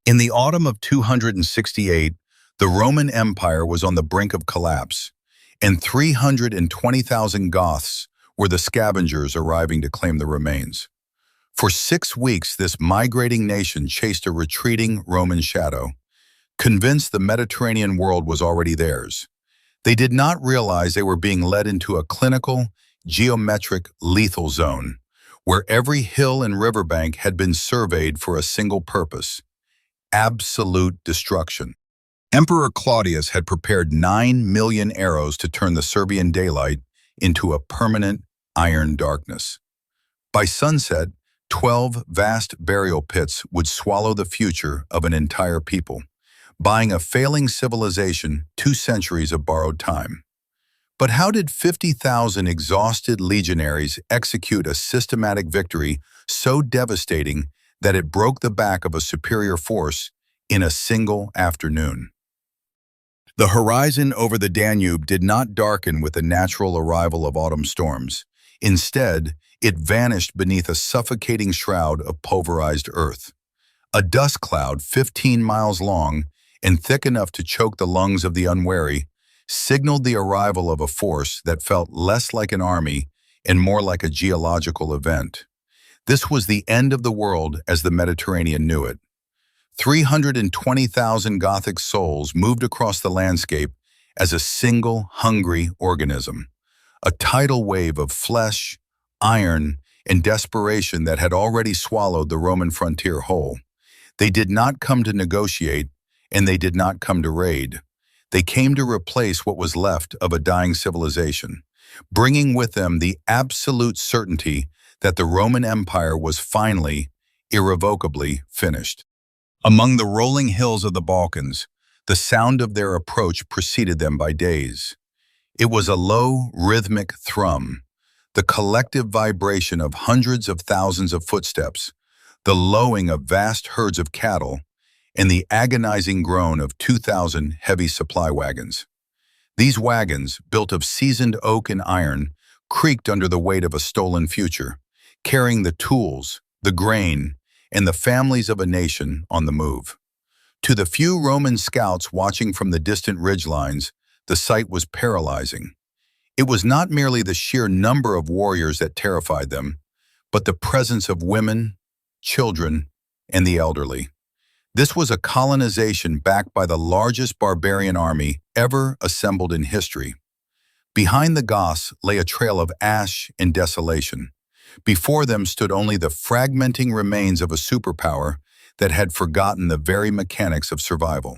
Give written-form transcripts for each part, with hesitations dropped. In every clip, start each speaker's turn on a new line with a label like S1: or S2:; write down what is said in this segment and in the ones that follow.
S1: In the autumn of 268, the Roman Empire was on the brink of collapse, and 320,000 Goths were the scavengers arriving to claim the remains. For 6 weeks, this migrating nation chased a retreating Roman shadow, convinced the Mediterranean world was already theirs. They did not realize they were being led into a clinical, geometric, lethal zone, where every hill and riverbank had been surveyed for a single purpose: absolute destruction. Emperor Claudius had prepared 9 million arrows to turn the Serbian daylight into a permanent iron darkness. By sunset, 12 vast burial pits would swallow the future of an entire people, buying a failing civilization 2 centuries of borrowed time. But how did 50,000 exhausted legionaries execute a systematic victory so devastating that it broke the back of a superior force in a single afternoon? The horizon over the Danube did not darken with the natural arrival of autumn storms. Instead, it vanished beneath a suffocating shroud of pulverized earth. A dust cloud 15 miles long and thick enough to choke the lungs of the unwary signaled the arrival of a force that felt less like an army and more like a geological event. This was the end of the world as the Mediterranean knew it. 320,000 Gothic souls moved across the landscape as a single hungry organism, a tidal wave of flesh, iron, and desperation that had already swallowed the Roman frontier whole. They did not come to negotiate, and they did not come to raid. They came to replace what was left of a dying civilization, bringing with them the absolute certainty that the Roman Empire was finally, irrevocably finished. Among the rolling hills of the Balkans, the sound of their approach preceded them by days. It was a low, rhythmic thrum, the collective vibration of hundreds of thousands of footsteps, the lowing of vast herds of cattle, and the agonizing groan of 2,000 heavy supply wagons. These wagons, built of seasoned oak and iron, creaked under the weight of a stolen future, carrying the tools, the grain, and the families of a nation on the move. To the few Roman scouts watching from the distant ridgelines, the sight was paralyzing. It was not merely the sheer number of warriors that terrified them, but the presence of women, children, and the elderly. This was a colonization backed by the largest barbarian army ever assembled in history. Behind the Goths lay a trail of ash and desolation. Before them stood only the fragmenting remains of a superpower that had forgotten the very mechanics of survival.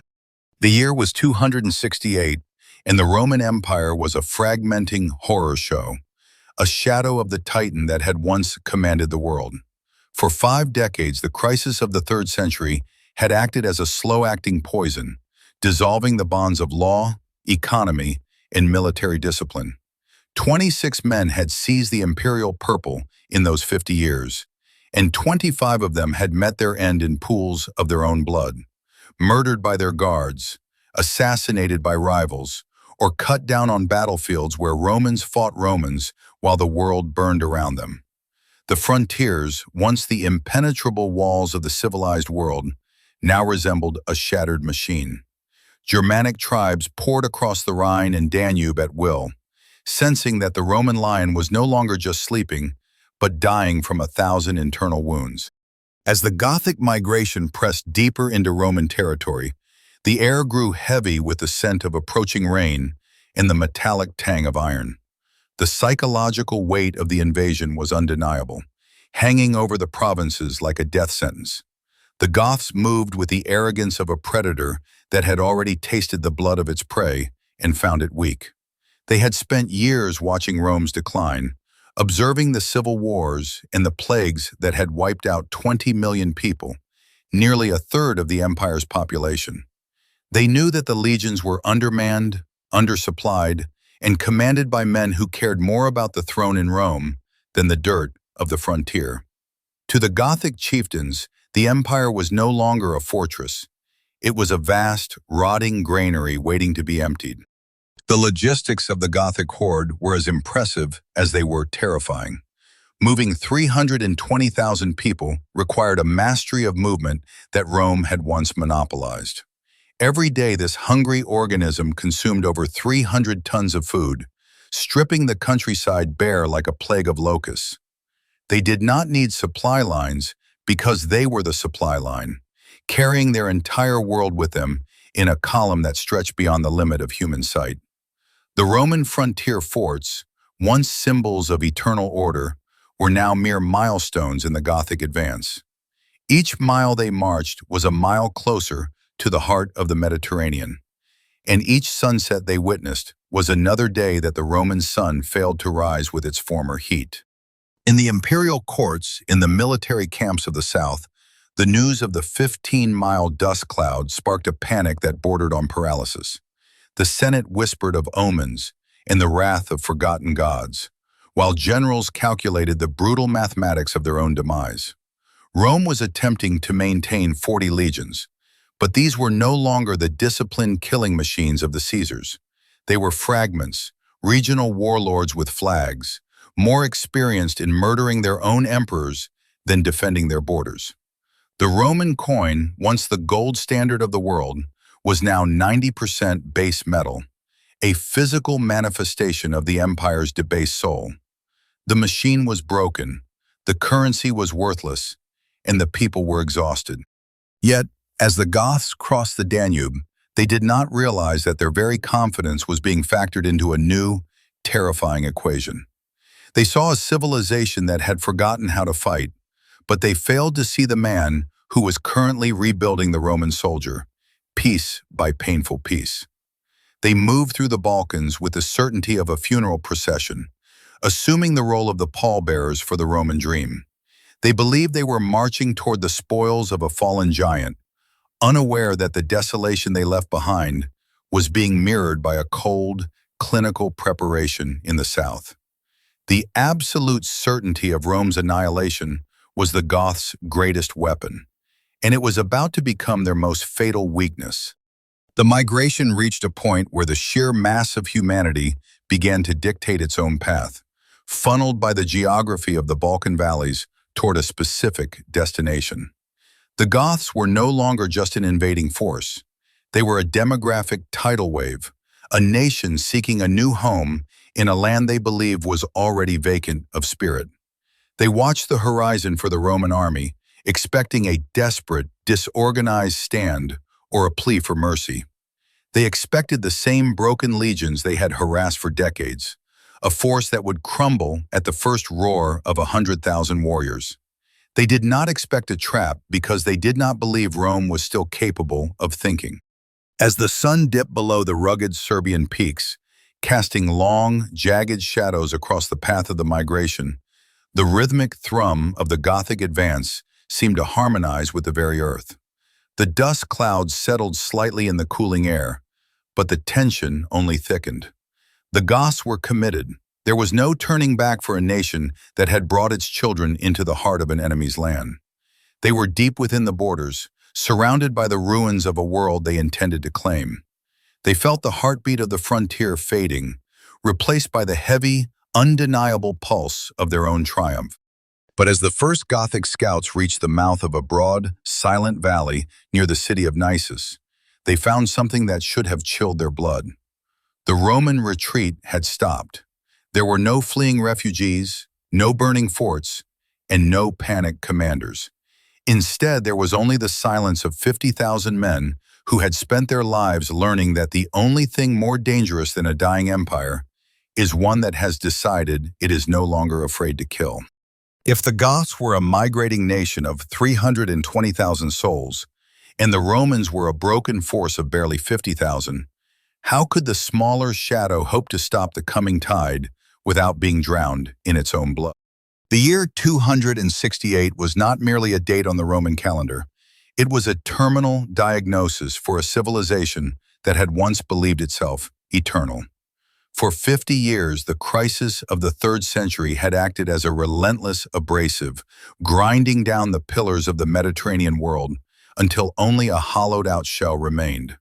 S1: The year was 268, and the Roman Empire was a fragmenting horror show, a shadow of the Titan that had once commanded the world. For 5 decades, the crisis of the 3rd century had acted as a slow-acting poison, dissolving the bonds of law, economy, and military discipline. 26 men had seized the imperial purple in those 50 years, and 25 of them had met their end in pools of their own blood, murdered by their guards, assassinated by rivals, or cut down on battlefields where Romans fought Romans while the world burned around them. The frontiers, once the impenetrable walls of the civilized world, now resembled a shattered machine. Germanic tribes poured across the Rhine and Danube at will, sensing that the Roman lion was no longer just sleeping, but dying from 1,000 internal wounds. As the Gothic migration pressed deeper into Roman territory, the air grew heavy with the scent of approaching rain and the metallic tang of iron. The psychological weight of the invasion was undeniable, hanging over the provinces like a death sentence. The Goths moved with the arrogance of a predator that had already tasted the blood of its prey and found it weak. They had spent years watching Rome's decline, observing the civil wars and the plagues that had wiped out 20 million people, nearly a third of the empire's population. They knew that the legions were undermanned, undersupplied, and commanded by men who cared more about the throne in Rome than the dirt of the frontier. To the Gothic chieftains, the empire was no longer a fortress. It was a vast, rotting granary waiting to be emptied. The logistics of the Gothic horde were as impressive as they were terrifying. Moving 320,000 people required a mastery of movement that Rome had once monopolized. Every day, this hungry organism consumed over 300 tons of food, stripping the countryside bare like a plague of locusts. They did not need supply lines because they were the supply line, carrying their entire world with them in a column that stretched beyond the limit of human sight. The Roman frontier forts, once symbols of eternal order, were now mere milestones in the Gothic advance. Each mile they marched was a mile closer to the heart of the Mediterranean, and each sunset they witnessed was another day that the Roman sun failed to rise with its former heat. In the imperial courts, in the military camps of the south, the news of the 15-mile dust cloud sparked a panic that bordered on paralysis. The Senate whispered of omens and the wrath of forgotten gods, while generals calculated the brutal mathematics of their own demise. Rome was attempting to maintain 40 legions, but these were no longer the disciplined killing machines of the Caesars. They were fragments, regional warlords with flags, more experienced in murdering their own emperors than defending their borders. The Roman coin, once the gold standard of the world, was now 90% base metal, a physical manifestation of the empire's debased soul. The machine was broken, the currency was worthless, and the people were exhausted. Yet, as the Goths crossed the Danube, they did not realize that their very confidence was being factored into a new, terrifying equation. They saw a civilization that had forgotten how to fight, but they failed to see the man who was currently rebuilding the Roman soldier, piece by painful piece. They moved through the Balkans with the certainty of a funeral procession, assuming the role of the pallbearers for the Roman dream. They believed they were marching toward the spoils of a fallen giant, unaware that the desolation they left behind was being mirrored by a cold, clinical preparation in the south. The absolute certainty of Rome's annihilation was the Goths' greatest weapon, and it was about to become their most fatal weakness. The migration reached a point where the sheer mass of humanity began to dictate its own path, funneled by the geography of the Balkan valleys toward a specific destination. The Goths were no longer just an invading force. They were a demographic tidal wave, a nation seeking a new home in a land they believed was already vacant of spirit. They watched the horizon for the Roman army, expecting a desperate, disorganized stand or a plea for mercy. They expected the same broken legions they had harassed for decades, a force that would crumble at the first roar of 100,000 warriors. They did not expect a trap because they did not believe Rome was still capable of thinking. As the sun dipped below the rugged Serbian peaks, casting long, jagged shadows across the path of the migration, the rhythmic thrum of the Gothic advance seemed to harmonize with the very earth. The dust clouds settled slightly in the cooling air, but the tension only thickened. The Goths were committed. There was no turning back for a nation that had brought its children into the heart of an enemy's land. They were deep within the borders, surrounded by the ruins of a world they intended to claim. They felt the heartbeat of the frontier fading, replaced by the heavy, undeniable pulse of their own triumph. But as the first Gothic scouts reached the mouth of a broad, silent valley near the city of Naissus, they found something that should have chilled their blood. The Roman retreat had stopped. There were no fleeing refugees, no burning forts, and no panicked commanders. Instead, there was only the silence of 50,000 men who had spent their lives learning that the only thing more dangerous than a dying empire is one that has decided it is no longer afraid to kill. If the Goths were a migrating nation of 320,000 souls, and the Romans were a broken force of barely 50,000, how could the smaller shadow hope to stop the coming tide without being drowned in its own blood? The year 268 was not merely a date on the Roman calendar. It was a terminal diagnosis for a civilization that had once believed itself eternal. For 50 years, the crisis of the 3rd century had acted as a relentless abrasive, grinding down the pillars of the Mediterranean world until only a hollowed-out shell remained.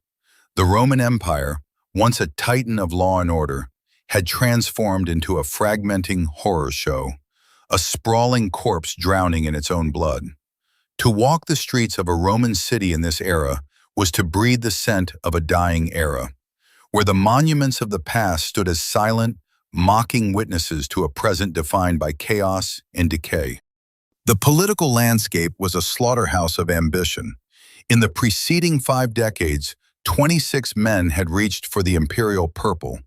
S1: The Roman Empire, once a titan of law and order, had transformed into a fragmenting horror show, a sprawling corpse drowning in its own blood. To walk the streets of a Roman city in this era was to breathe the scent of a dying era, where the monuments of the past stood as silent, mocking witnesses to a present defined by chaos and decay. The political landscape was a slaughterhouse of ambition. In the preceding 5 decades, 26 men had reached for the imperial purple,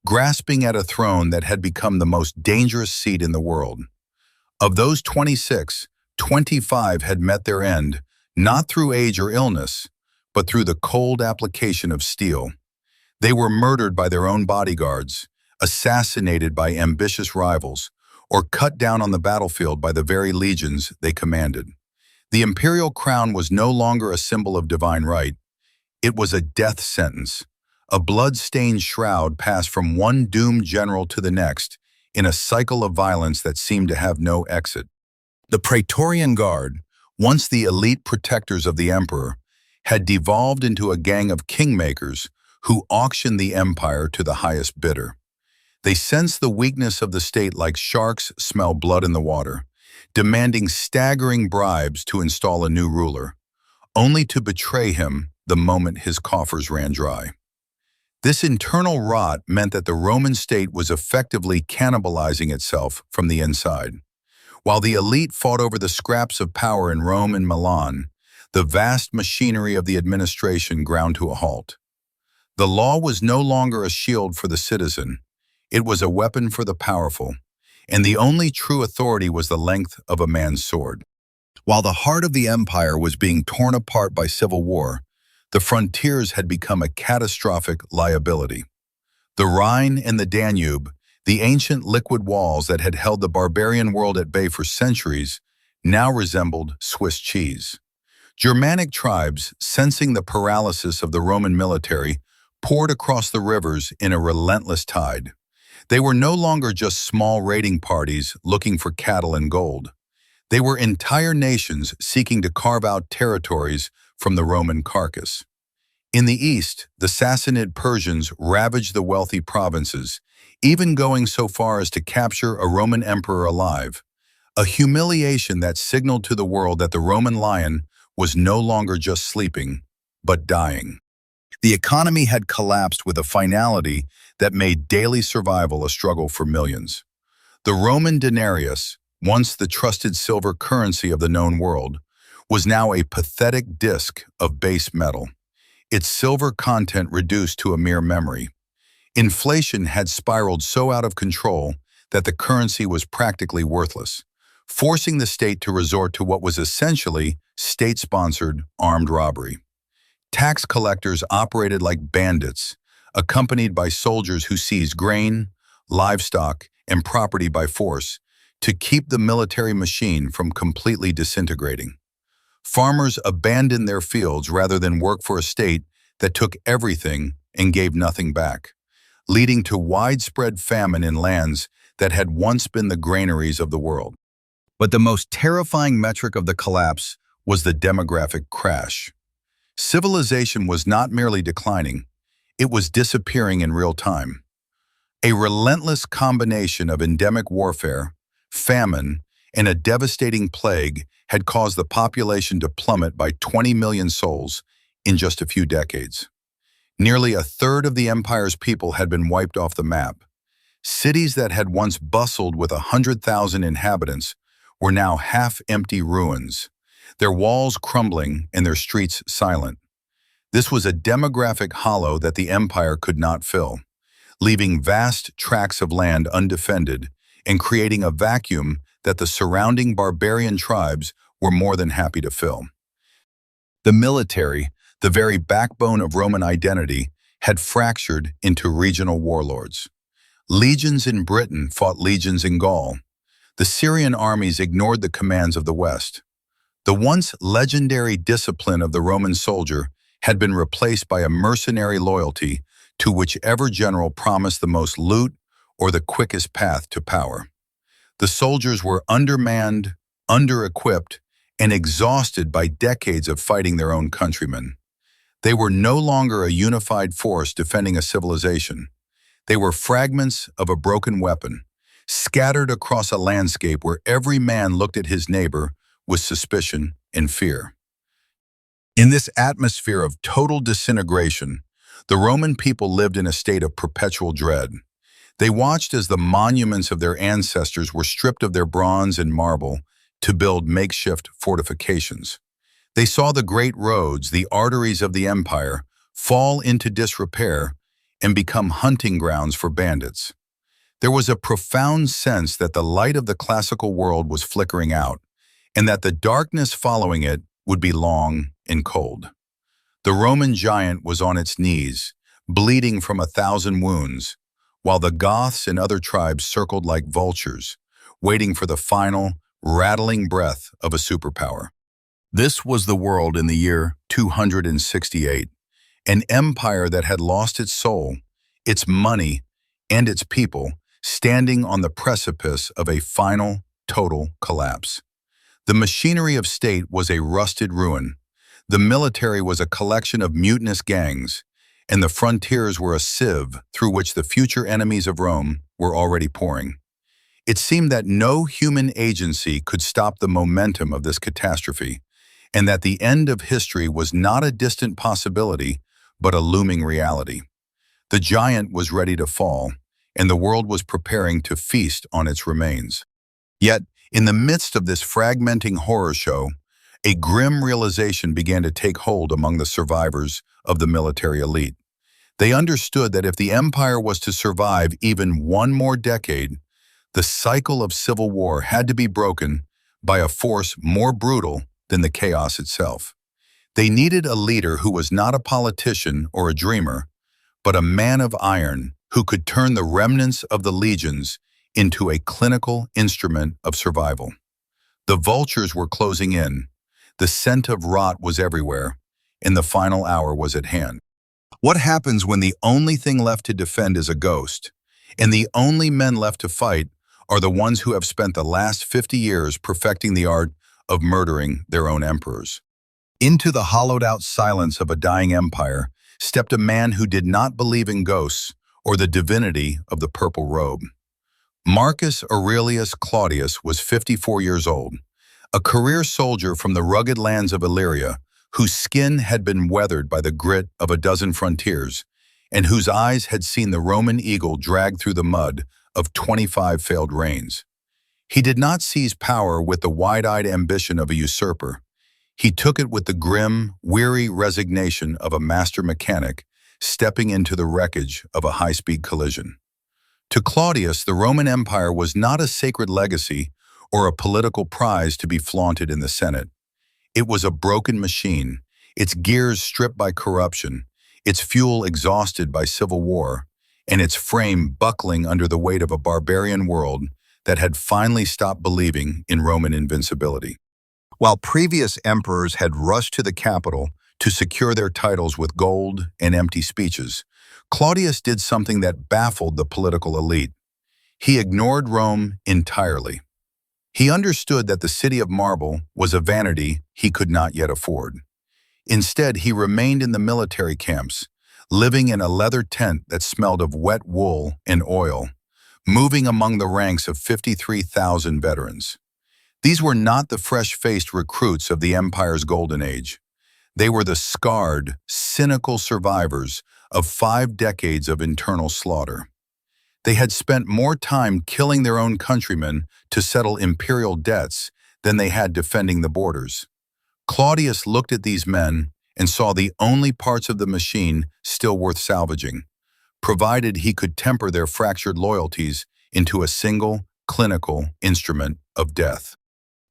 S1: grasping at a throne that had become the most dangerous seat in the world. Of those 26, 25 had met their end, not through age or illness, but through the cold application of steel. They were murdered by their own bodyguards, assassinated by ambitious rivals, or cut down on the battlefield by the very legions they commanded. The imperial crown was no longer a symbol of divine right. It was a death sentence, a blood-stained shroud passed from one doomed general to the next in a cycle of violence that seemed to have no exit. The Praetorian Guard, once the elite protectors of the emperor, had devolved into a gang of kingmakers who auctioned the empire to the highest bidder. They sensed the weakness of the state like sharks smell blood in the water, demanding staggering bribes to install a new ruler, only to betray him the moment his coffers ran dry. This internal rot meant that the Roman state was effectively cannibalizing itself from the inside. While the elite fought over the scraps of power in Rome and Milan, the vast machinery of the administration ground to a halt. The law was no longer a shield for the citizen. It was a weapon for the powerful, and the only true authority was the length of a man's sword. While the heart of the empire was being torn apart by civil war, the frontiers had become a catastrophic liability. The Rhine and the Danube, the ancient liquid walls that had held the barbarian world at bay for centuries, now resembled Swiss cheese. Germanic tribes, sensing the paralysis of the Roman military, poured across the rivers in a relentless tide. They were no longer just small raiding parties looking for cattle and gold. They were entire nations seeking to carve out territories from the Roman carcass. In the east, the Sassanid Persians ravaged the wealthy provinces, even going so far as to capture a Roman emperor alive, a humiliation that signaled to the world that the Roman lion was no longer just sleeping, but dying. The economy had collapsed with a finality that made daily survival a struggle for millions. The Roman denarius, once the trusted silver currency of the known world, was now a pathetic disk of base metal, its silver content reduced to a mere memory. Inflation had spiraled so out of control that the currency was practically worthless, forcing the state to resort to what was essentially state-sponsored armed robbery. Tax collectors operated like bandits, accompanied by soldiers who seized grain, livestock, and property by force to keep the military machine from completely disintegrating. Farmers abandoned their fields rather than work for a state that took everything and gave nothing back, leading to widespread famine in lands that had once been the granaries of the world. But the most terrifying metric of the collapse was the demographic crash. Civilization was not merely declining, it was disappearing in real time. A relentless combination of endemic warfare, famine, and a devastating plague had caused the population to plummet by 20 million souls in just a few decades. Nearly a third of the empire's people had been wiped off the map. Cities that had once bustled with 100,000 inhabitants were now half-empty ruins, their walls crumbling and their streets silent. This was a demographic hollow that the empire could not fill, leaving vast tracts of land undefended and creating a vacuum that the surrounding barbarian tribes were more than happy to fill. The military, the very backbone of Roman identity, had fractured into regional warlords. Legions in Britain fought legions in Gaul. The Syrian armies ignored the commands of the West. The once legendary discipline of the Roman soldier had been replaced by a mercenary loyalty to whichever general promised the most loot or the quickest path to power. The soldiers were undermanned, under-equipped, and exhausted by decades of fighting their own countrymen. They were no longer a unified force defending a civilization. They were fragments of a broken weapon, scattered across a landscape where every man looked at his neighbor with suspicion and fear. In this atmosphere of total disintegration, the Roman people lived in a state of perpetual dread. They watched as the monuments of their ancestors were stripped of their bronze and marble to build makeshift fortifications. They saw the great roads, the arteries of the empire, fall into disrepair and become hunting grounds for bandits. There was a profound sense that the light of the classical world was flickering out, and that the darkness following it would be long and cold. The Roman giant was on its knees, bleeding from 1,000 wounds, while the Goths and other tribes circled like vultures, waiting for the final, rattling breath of a superpower. This was the world in the year 268, an empire that had lost its soul, its money, and its people, standing on the precipice of a final, total collapse. The machinery of state was a rusted ruin. The military was a collection of mutinous gangs, and the frontiers were a sieve through which the future enemies of Rome were already pouring. It seemed that no human agency could stop the momentum of this catastrophe, and that the end of history was not a distant possibility, but a looming reality. The giant was ready to fall, and the world was preparing to feast on its remains. Yet, in the midst of this fragmenting horror show, a grim realization began to take hold among the survivors of the military elite. They understood that if the empire was to survive even one more decade, the cycle of civil war had to be broken by a force more brutal than the chaos itself. They needed a leader who was not a politician or a dreamer, but a man of iron who could turn the remnants of the legions into a clinical instrument of survival. The vultures were closing in, the scent of rot was everywhere, and the final hour was at hand. What happens when the only thing left to defend is a ghost, and the only men left to fight are the ones who have spent the last 50 years perfecting the art of murdering their own emperors? Into the hollowed-out silence of a dying empire stepped a man who did not believe in ghosts or the divinity of the purple robe. Marcus Aurelius Claudius was 54 years old, a career soldier from the rugged lands of Illyria, whose skin had been weathered by the grit of a dozen frontiers, and whose eyes had seen the Roman eagle drag through the mud of 25 failed reigns. He did not seize power with the wide-eyed ambition of a usurper. He took it with the grim, weary resignation of a master mechanic stepping into the wreckage of a high-speed collision. To Claudius, the Roman Empire was not a sacred legacy or a political prize to be flaunted in the Senate. It was a broken machine, its gears stripped by corruption, its fuel exhausted by civil war, and its frame buckling under the weight of a barbarian world that had finally stopped believing in Roman invincibility. While previous emperors had rushed to the capital to secure their titles with gold and empty speeches, Claudius did something that baffled the political elite. He ignored Rome entirely. He understood that the city of marble was a vanity he could not yet afford. Instead, he remained in the military camps, living in a leather tent that smelled of wet wool and oil, moving among the ranks of 53,000 veterans. These were not the fresh-faced recruits of the empire's golden age. They were the scarred, cynical survivors of 5 decades of internal slaughter. They had spent more time killing their own countrymen to settle imperial debts than they had defending the borders. Claudius looked at these men and saw the only parts of the machine still worth salvaging, provided he could temper their fractured loyalties into a single, clinical instrument of death.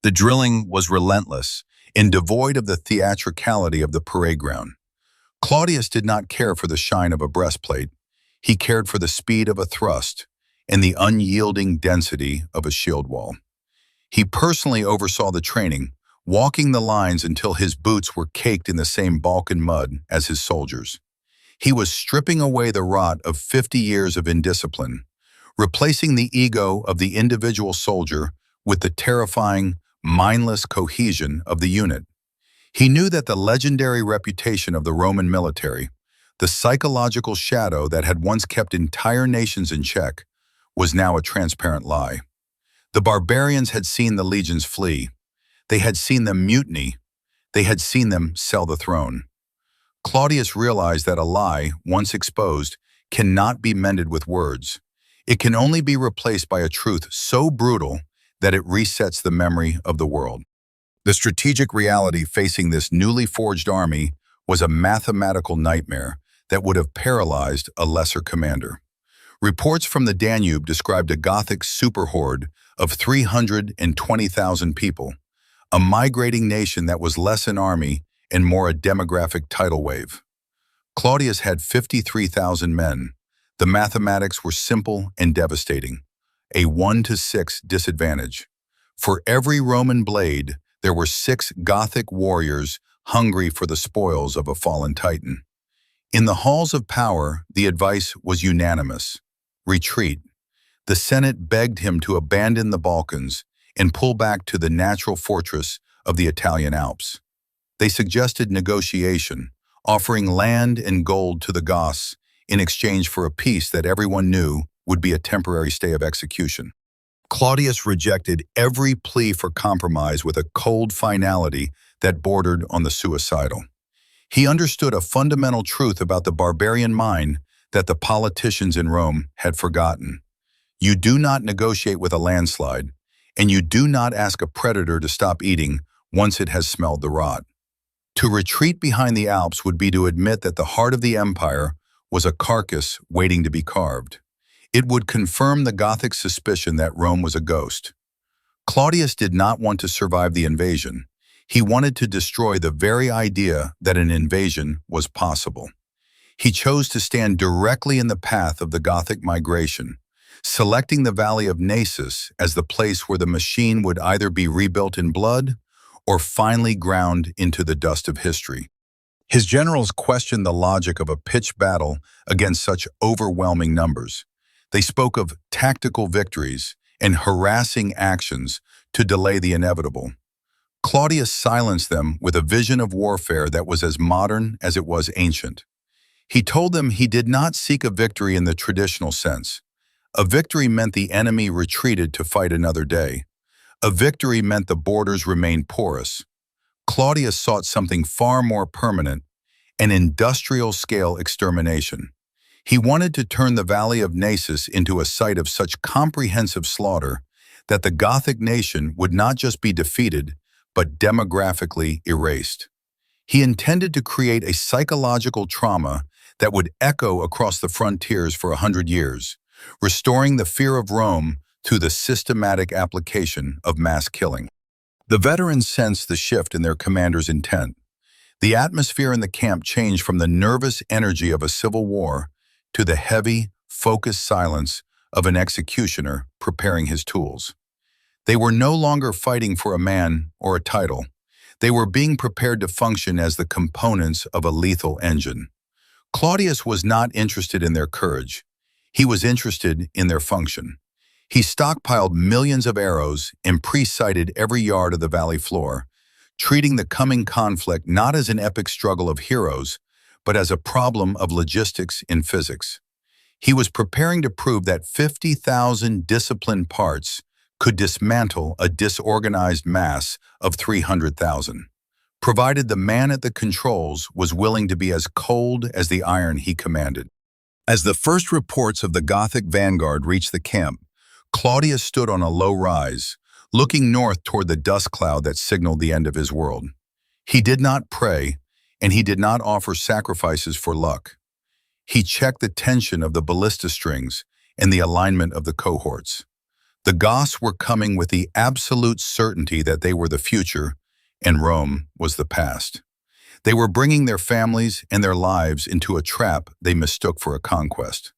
S1: The drilling was relentless and devoid of the theatricality of the parade ground. Claudius did not care for the shine of a breastplate. He cared for the speed of a thrust and the unyielding density of a shield wall. He personally oversaw the training, walking the lines until his boots were caked in the same Balkan mud as his soldiers. He was stripping away the rot of 50 years of indiscipline, replacing the ego of the individual soldier with the terrifying, mindless cohesion of the unit. He knew that the legendary reputation of the Roman military, the psychological shadow that had once kept entire nations in check, was now a transparent lie. The barbarians had seen the legions flee. They had seen them mutiny. They had seen them sell the throne. Claudius realized that a lie, once exposed, cannot be mended with words. It can only be replaced by a truth so brutal that it resets the memory of the world. The strategic reality facing this newly forged army was a mathematical nightmare that would have paralyzed a lesser commander. Reports from the Danube described a Gothic superhorde of 320,000 people, a migrating nation that was less an army and more a demographic tidal wave. Claudius had 53,000 men. The mathematics were simple and devastating. A 1-to-6 disadvantage. For every Roman blade, there were 6 Gothic warriors hungry for the spoils of a fallen titan. In the halls of power, the advice was unanimous. Retreat. The Senate begged him to abandon the Balkans and pull back to the natural fortress of the Italian Alps. They suggested negotiation, offering land and gold to the Goths in exchange for a peace that everyone knew would be a temporary stay of execution. Claudius rejected every plea for compromise with a cold finality that bordered on the suicidal. He understood a fundamental truth about the barbarian mind that the politicians in Rome had forgotten. You do not negotiate with a landslide, and you do not ask a predator to stop eating once it has smelled the rot. To retreat behind the Alps would be to admit that the heart of the empire was a carcass waiting to be carved. It would confirm the Gothic suspicion that Rome was a ghost. Claudius did not want to survive the invasion. He wanted to destroy the very idea that an invasion was possible. He chose to stand directly in the path of the Gothic migration, selecting the valley of Naissus as the place where the machine would either be rebuilt in blood or finally ground into the dust of history. His generals questioned the logic of a pitched battle against such overwhelming numbers. They spoke of tactical victories and harassing actions to delay the inevitable. Claudius silenced them with a vision of warfare that was as modern as it was ancient. He told them he did not seek a victory in the traditional sense. A victory meant the enemy retreated to fight another day. A victory meant the borders remained porous. Claudius sought something far more permanent, an industrial-scale extermination. He wanted to turn the Valley of Naissus into a site of such comprehensive slaughter that the Gothic nation would not just be defeated, but demographically erased. He intended to create a psychological trauma that would echo across the frontiers for 100 years, restoring the fear of Rome through the systematic application of mass killing. The veterans sensed the shift in their commander's intent. The atmosphere in the camp changed from the nervous energy of a civil war to the heavy, focused silence of an executioner preparing his tools. They were no longer fighting for a man or a title. They were being prepared to function as the components of a lethal engine. Claudius was not interested in their courage. He was interested in their function. He stockpiled millions of arrows and pre-sighted every yard of the valley floor, treating the coming conflict not as an epic struggle of heroes, but as a problem of logistics in physics. He was preparing to prove that 50,000 disciplined parts could dismantle a disorganized mass of 300,000, provided the man at the controls was willing to be as cold as the iron he commanded. As the first reports of the Gothic vanguard reached the camp, Claudius stood on a low rise, looking north toward the dust cloud that signaled the end of his world. He did not pray, and he did not offer sacrifices for luck. He checked the tension of the ballista strings and the alignment of the cohorts. The Goths were coming with the absolute certainty that they were the future, and Rome was the past. They were bringing their families and their lives into a trap they mistook for a conquest.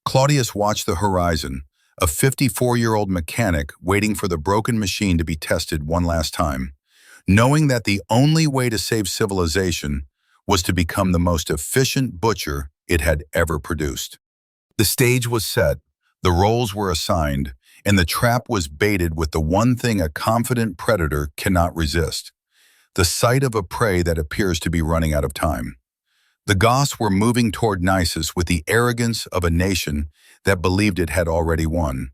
S1: Claudius watched the horizon, a 54-year-old mechanic waiting for the broken machine to be tested one last time, knowing that the only way to save civilization was to become the most efficient butcher it had ever produced. The stage was set, the roles were assigned, and the trap was baited with the one thing a confident predator cannot resist: the sight of a prey that appears to be running out of time. The Goths were moving toward Naissus with the arrogance of a nation that believed it had already won,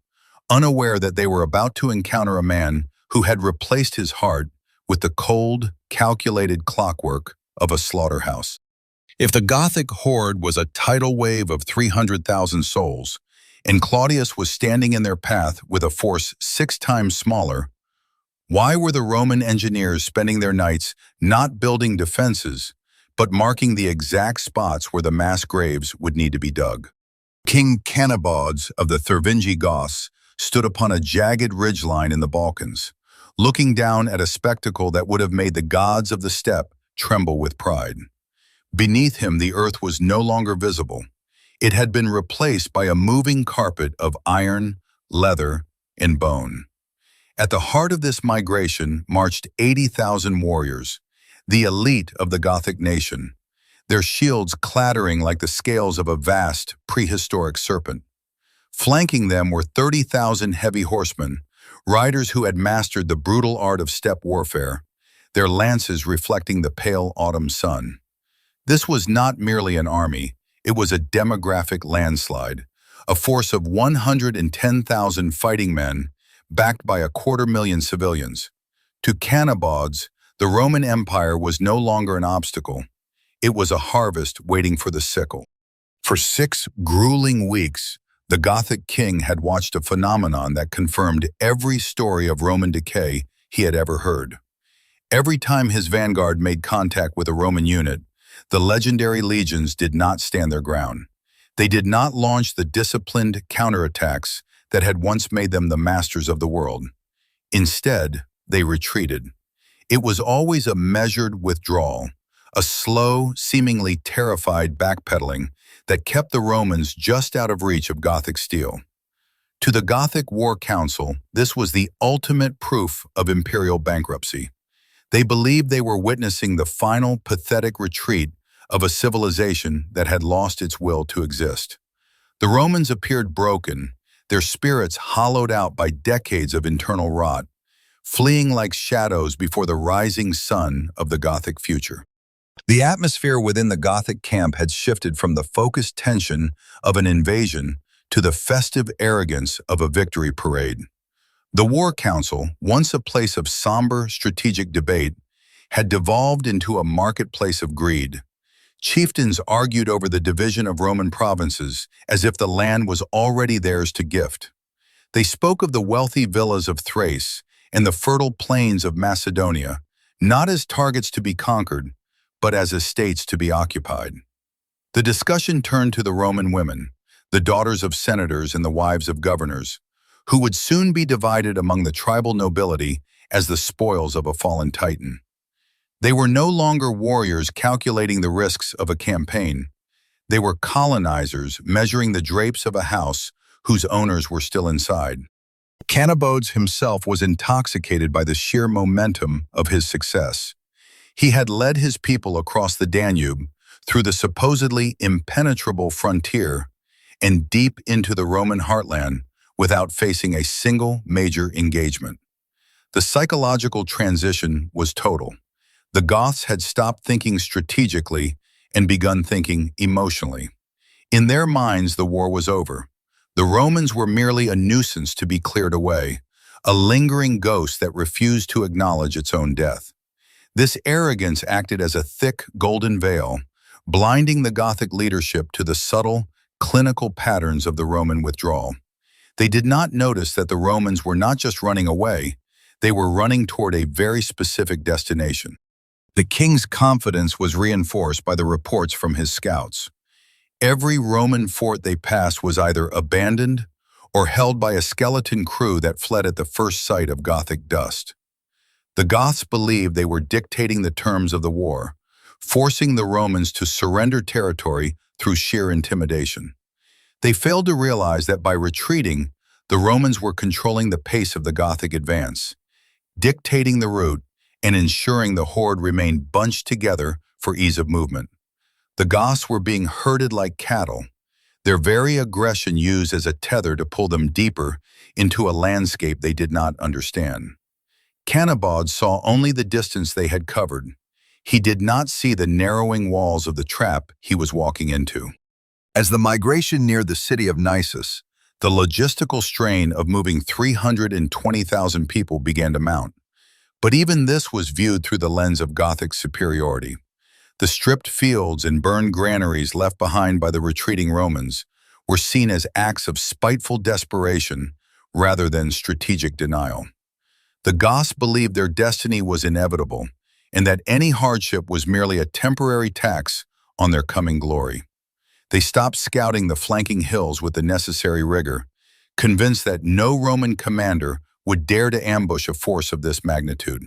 S1: unaware that they were about to encounter a man who had replaced his heart with the cold, calculated clockwork of a slaughterhouse. If the Gothic horde was a tidal wave of 300,000 souls, and Claudius was standing in their path with a force 6 times smaller, why were the Roman engineers spending their nights not building defenses, but marking the exact spots where the mass graves would need to be dug? King Cannibaud of the Thervingi Goths stood upon a jagged ridgeline in the Balkans, looking down at a spectacle that would have made the gods of the steppe tremble with pride. Beneath him, the earth was no longer visible. It had been replaced by a moving carpet of iron, leather, and bone. At the heart of this migration marched 80,000 warriors, the elite of the Gothic nation, their shields clattering like the scales of a vast, prehistoric serpent. Flanking them were 30,000 heavy horsemen, riders who had mastered the brutal art of steppe warfare, their lances reflecting the pale autumn sun. This was not merely an army, it was a demographic landslide, a force of 110,000 fighting men, backed by 250,000 civilians. To Cannibaud, the Roman Empire was no longer an obstacle. It was a harvest waiting for the sickle. For 6 grueling weeks, the Gothic king had watched a phenomenon that confirmed every story of Roman decay he had ever heard. Every time his vanguard made contact with a Roman unit, the legendary legions did not stand their ground. They did not launch the disciplined counterattacks that had once made them the masters of the world. Instead, they retreated. It was always a measured withdrawal, a slow, seemingly terrified backpedaling that kept the Romans just out of reach of Gothic steel. To the Gothic War Council, this was the ultimate proof of imperial bankruptcy. They believed they were witnessing the final pathetic retreat of a civilization that had lost its will to exist. The Romans appeared broken, their spirits hollowed out by decades of internal rot, fleeing like shadows before the rising sun of the Gothic future. The atmosphere within the Gothic camp had shifted from the focused tension of an invasion to the festive arrogance of a victory parade. The War Council, once a place of somber strategic debate, had devolved into a marketplace of greed. Chieftains argued over the division of Roman provinces as if the land was already theirs to gift. They spoke of the wealthy villas of Thrace and the fertile plains of Macedonia, not as targets to be conquered, but as estates to be occupied. The discussion turned to the Roman women, the daughters of senators and the wives of governors, who would soon be divided among the tribal nobility as the spoils of a fallen titan. They were no longer warriors calculating the risks of a campaign. They were colonizers measuring the drapes of a house whose owners were still inside. Cannibaud himself was intoxicated by the sheer momentum of his success. He had led his people across the Danube, through the supposedly impenetrable frontier, and deep into the Roman heartland without facing a single major engagement. The psychological transition was total. The Goths had stopped thinking strategically and begun thinking emotionally. In their minds, the war was over. The Romans were merely a nuisance to be cleared away, a lingering ghost that refused to acknowledge its own death. This arrogance acted as a thick golden veil, blinding the Gothic leadership to the subtle, clinical patterns of the Roman withdrawal. They did not notice that the Romans were not just running away, they were running toward a very specific destination. The king's confidence was reinforced by the reports from his scouts. Every Roman fort they passed was either abandoned or held by a skeleton crew that fled at the first sight of Gothic dust. The Goths believed they were dictating the terms of the war, forcing the Romans to surrender territory through sheer intimidation. They failed to realize that by retreating, the Romans were controlling the pace of the Gothic advance, dictating the route and ensuring the horde remained bunched together for ease of movement. The Goths were being herded like cattle, their very aggression used as a tether to pull them deeper into a landscape they did not understand. Cannibaud saw only the distance they had covered. He did not see the narrowing walls of the trap he was walking into. As the migration neared the city of Naissus, the logistical strain of moving 320,000 people began to mount. But even this was viewed through the lens of Gothic superiority. The stripped fields and burned granaries left behind by the retreating Romans were seen as acts of spiteful desperation rather than strategic denial. The Goths believed their destiny was inevitable and that any hardship was merely a temporary tax on their coming glory. They stopped scouting the flanking hills with the necessary rigor, convinced that no Roman commander would dare to ambush a force of this magnitude.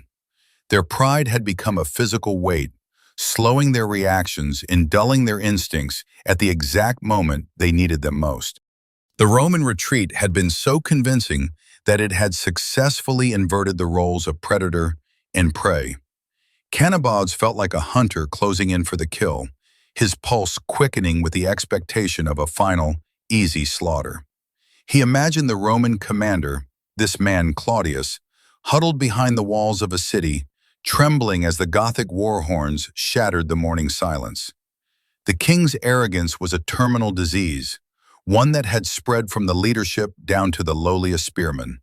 S1: Their pride had become a physical weight, slowing their reactions and dulling their instincts at the exact moment they needed them most. The Roman retreat had been so convincing that it had successfully inverted the roles of predator and prey. Cannibaud felt like a hunter closing in for the kill, his pulse quickening with the expectation of a final, easy slaughter. He imagined the Roman commander, this man Claudius, huddled behind the walls of a city, trembling as the Gothic war horns shattered the morning silence. The king's arrogance was a terminal disease, one that had spread from the leadership down to the lowliest spearmen.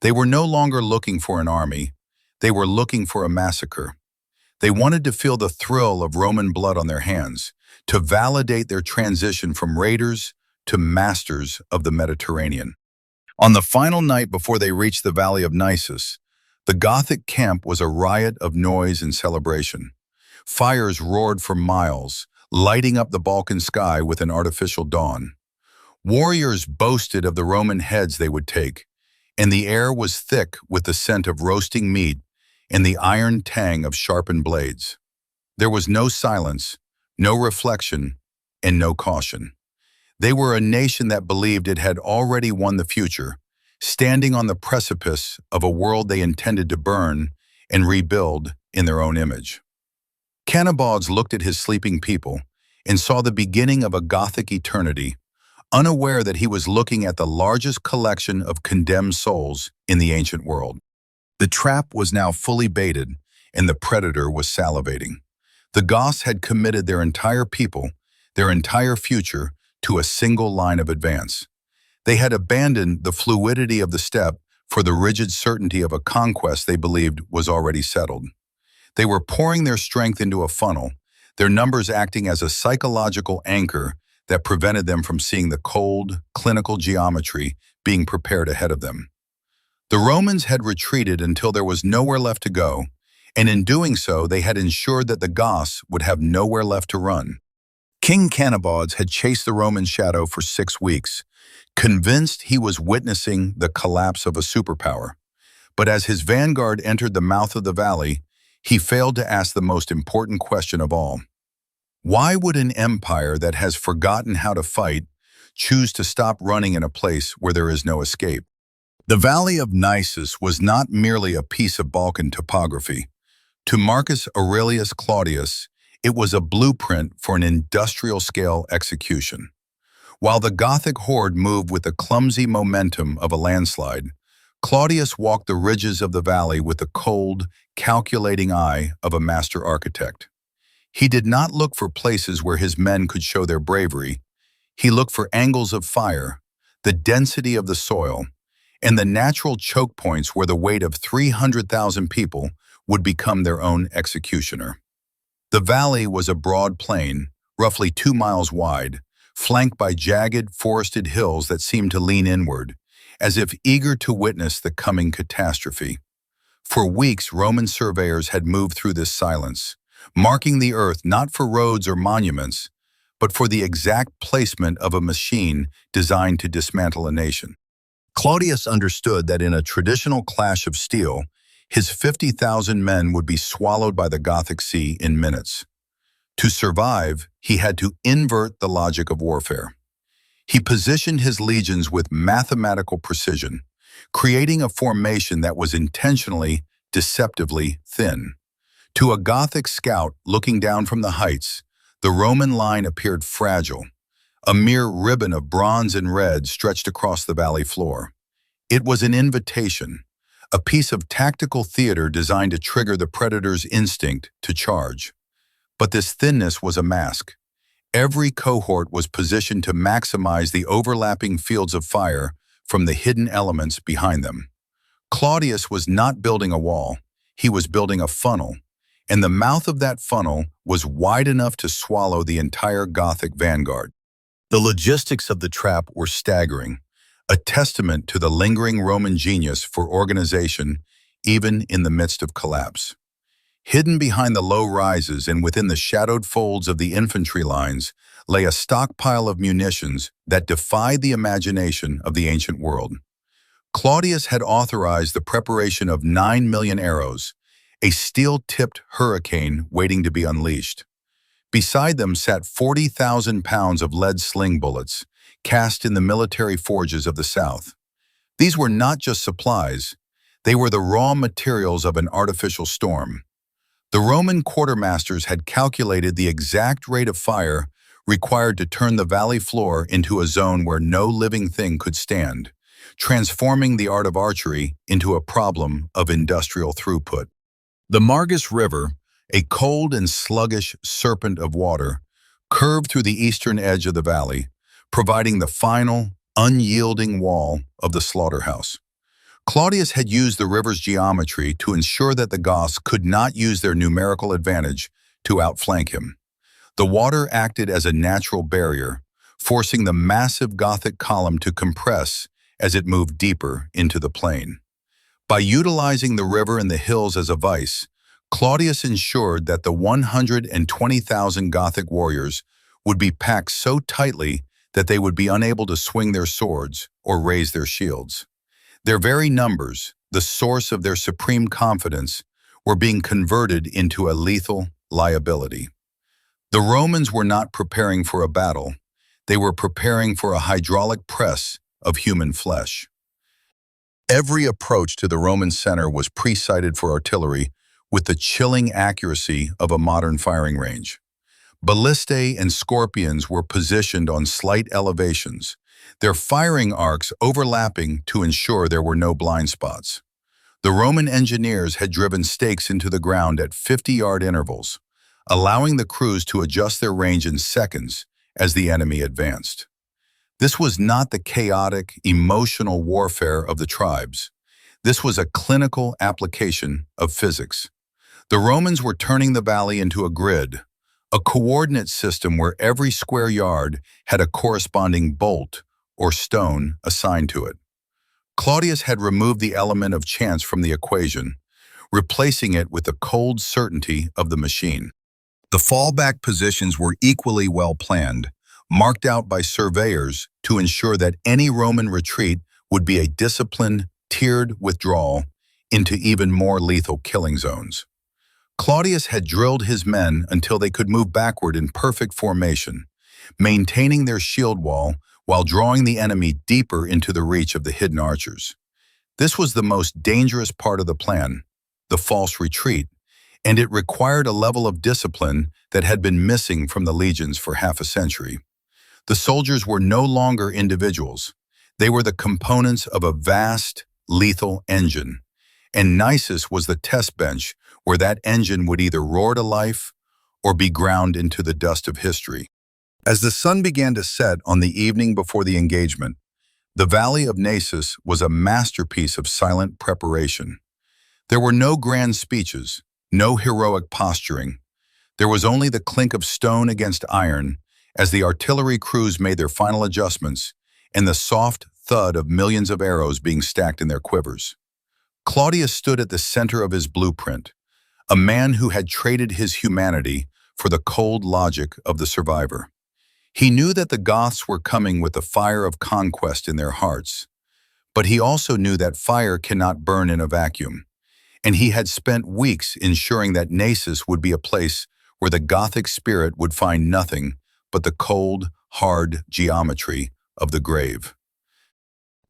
S1: They were no longer looking for an army, they were looking for a massacre. They wanted to feel the thrill of Roman blood on their hands, to validate their transition from raiders to masters of the Mediterranean. On the final night before they reached the valley of Naissus, the Gothic camp was a riot of noise and celebration. Fires roared for miles, lighting up the Balkan sky with an artificial dawn. Warriors boasted of the Roman heads they would take, and the air was thick with the scent of roasting meat and the iron tang of sharpened blades. There was no silence, no reflection, and no caution. They were a nation that believed it had already won the future, standing on the precipice of a world they intended to burn and rebuild in their own image. Cannibaud looked at his sleeping people and saw the beginning of a Gothic eternity, unaware that he was looking at the largest collection of condemned souls in the ancient world. The trap was now fully baited, and the predator was salivating. The Goths had committed their entire people, their entire future, to a single line of advance. They had abandoned the fluidity of the steppe for the rigid certainty of a conquest they believed was already settled. They were pouring their strength into a funnel, their numbers acting as a psychological anchor that prevented them from seeing the cold, clinical geometry being prepared ahead of them. The Romans had retreated until there was nowhere left to go, and in doing so they had ensured that the Goths would have nowhere left to run. King Cannibaud had chased the Roman shadow for 6 weeks, convinced he was witnessing the collapse of a superpower. But as his vanguard entered the mouth of the valley, he failed to ask the most important question of all. Why would an empire that has forgotten how to fight choose to stop running in a place where there is no escape? The Valley of Naissus was not merely a piece of Balkan topography. To Marcus Aurelius Claudius, it was a blueprint for an industrial-scale execution. While the Gothic horde moved with the clumsy momentum of a landslide, Claudius walked the ridges of the valley with the cold, calculating eye of a master architect. He did not look for places where his men could show their bravery. He looked for angles of fire, the density of the soil, and the natural choke points where the weight of 300,000 people would become their own executioner. The valley was a broad plain, roughly 2 miles wide, flanked by jagged, forested hills that seemed to lean inward, as if eager to witness the coming catastrophe. For weeks, Roman surveyors had moved through this silence, marking the earth not for roads or monuments, but for the exact placement of a machine designed to dismantle a nation. Claudius understood that in a traditional clash of steel, his 50,000 men would be swallowed by the Gothic Sea in minutes. To survive, he had to invert the logic of warfare. He positioned his legions with mathematical precision, creating a formation that was intentionally, deceptively thin. To a Gothic scout looking down from the heights, the Roman line appeared fragile, a mere ribbon of bronze and red stretched across the valley floor. It was an invitation, a piece of tactical theater designed to trigger the predator's instinct to charge. But this thinness was a mask. Every cohort was positioned to maximize the overlapping fields of fire from the hidden elements behind them. Claudius was not building a wall, he was building a funnel, and the mouth of that funnel was wide enough to swallow the entire Gothic vanguard. The logistics of the trap were staggering, a testament to the lingering Roman genius for organization even in the midst of collapse. Hidden behind the low rises and within the shadowed folds of the infantry lines lay a stockpile of munitions that defied the imagination of the ancient world. Claudius had authorized the preparation of 9 million arrows, a steel-tipped hurricane waiting to be unleashed. Beside them sat 40,000 pounds of lead sling bullets, cast in the military forges of the South. These were not just supplies, they were the raw materials of an artificial storm. The Roman quartermasters had calculated the exact rate of fire required to turn the valley floor into a zone where no living thing could stand, transforming the art of archery into a problem of industrial throughput. The Margus River, a cold and sluggish serpent of water, curved through the eastern edge of the valley, providing the final, unyielding wall of the slaughterhouse. Claudius had used the river's geometry to ensure that the Goths could not use their numerical advantage to outflank him. The water acted as a natural barrier, forcing the massive Gothic column to compress as it moved deeper into the plain. By utilizing the river and the hills as a vice, Claudius ensured that the 120,000 Gothic warriors would be packed so tightly that they would be unable to swing their swords or raise their shields. Their very numbers, the source of their supreme confidence, were being converted into a lethal liability. The Romans were not preparing for a battle, they were preparing for a hydraulic press of human flesh. Every approach to the Roman center was pre-sighted for artillery with the chilling accuracy of a modern firing range. Ballistae and scorpions were positioned on slight elevations, their firing arcs overlapping to ensure there were no blind spots. The Roman engineers had driven stakes into the ground at 50-yard intervals, allowing the crews to adjust their range in seconds as the enemy advanced. This was not the chaotic, emotional warfare of the tribes. This was a clinical application of physics. The Romans were turning the valley into a grid, a coordinate system where every square yard had a corresponding bolt or stone assigned to it. Claudius had removed the element of chance from the equation, replacing it with the cold certainty of the machine. The fallback positions were equally well planned, marked out by surveyors to ensure that any Roman retreat would be a disciplined, tiered withdrawal into even more lethal killing zones. Claudius had drilled his men until they could move backward in perfect formation, maintaining their shield wall while drawing the enemy deeper into the reach of the hidden archers. This was the most dangerous part of the plan, the false retreat, and it required a level of discipline that had been missing from the legions for half a century. The soldiers were no longer individuals. They were the components of a vast, lethal engine, and Naissus was the test bench where that engine would either roar to life or be ground into the dust of history. As the sun began to set on the evening before the engagement, the valley of Naissus was a masterpiece of silent preparation. There were no grand speeches, no heroic posturing. There was only the clink of stone against iron as the artillery crews made their final adjustments and the soft thud of millions of arrows being stacked in their quivers. Claudius stood at the center of his blueprint, a man who had traded his humanity for the cold logic of the survivor. He knew that the Goths were coming with the fire of conquest in their hearts, but he also knew that fire cannot burn in a vacuum, and he had spent weeks ensuring that Naissus would be a place where the Gothic spirit would find nothing but the cold, hard geometry of the grave.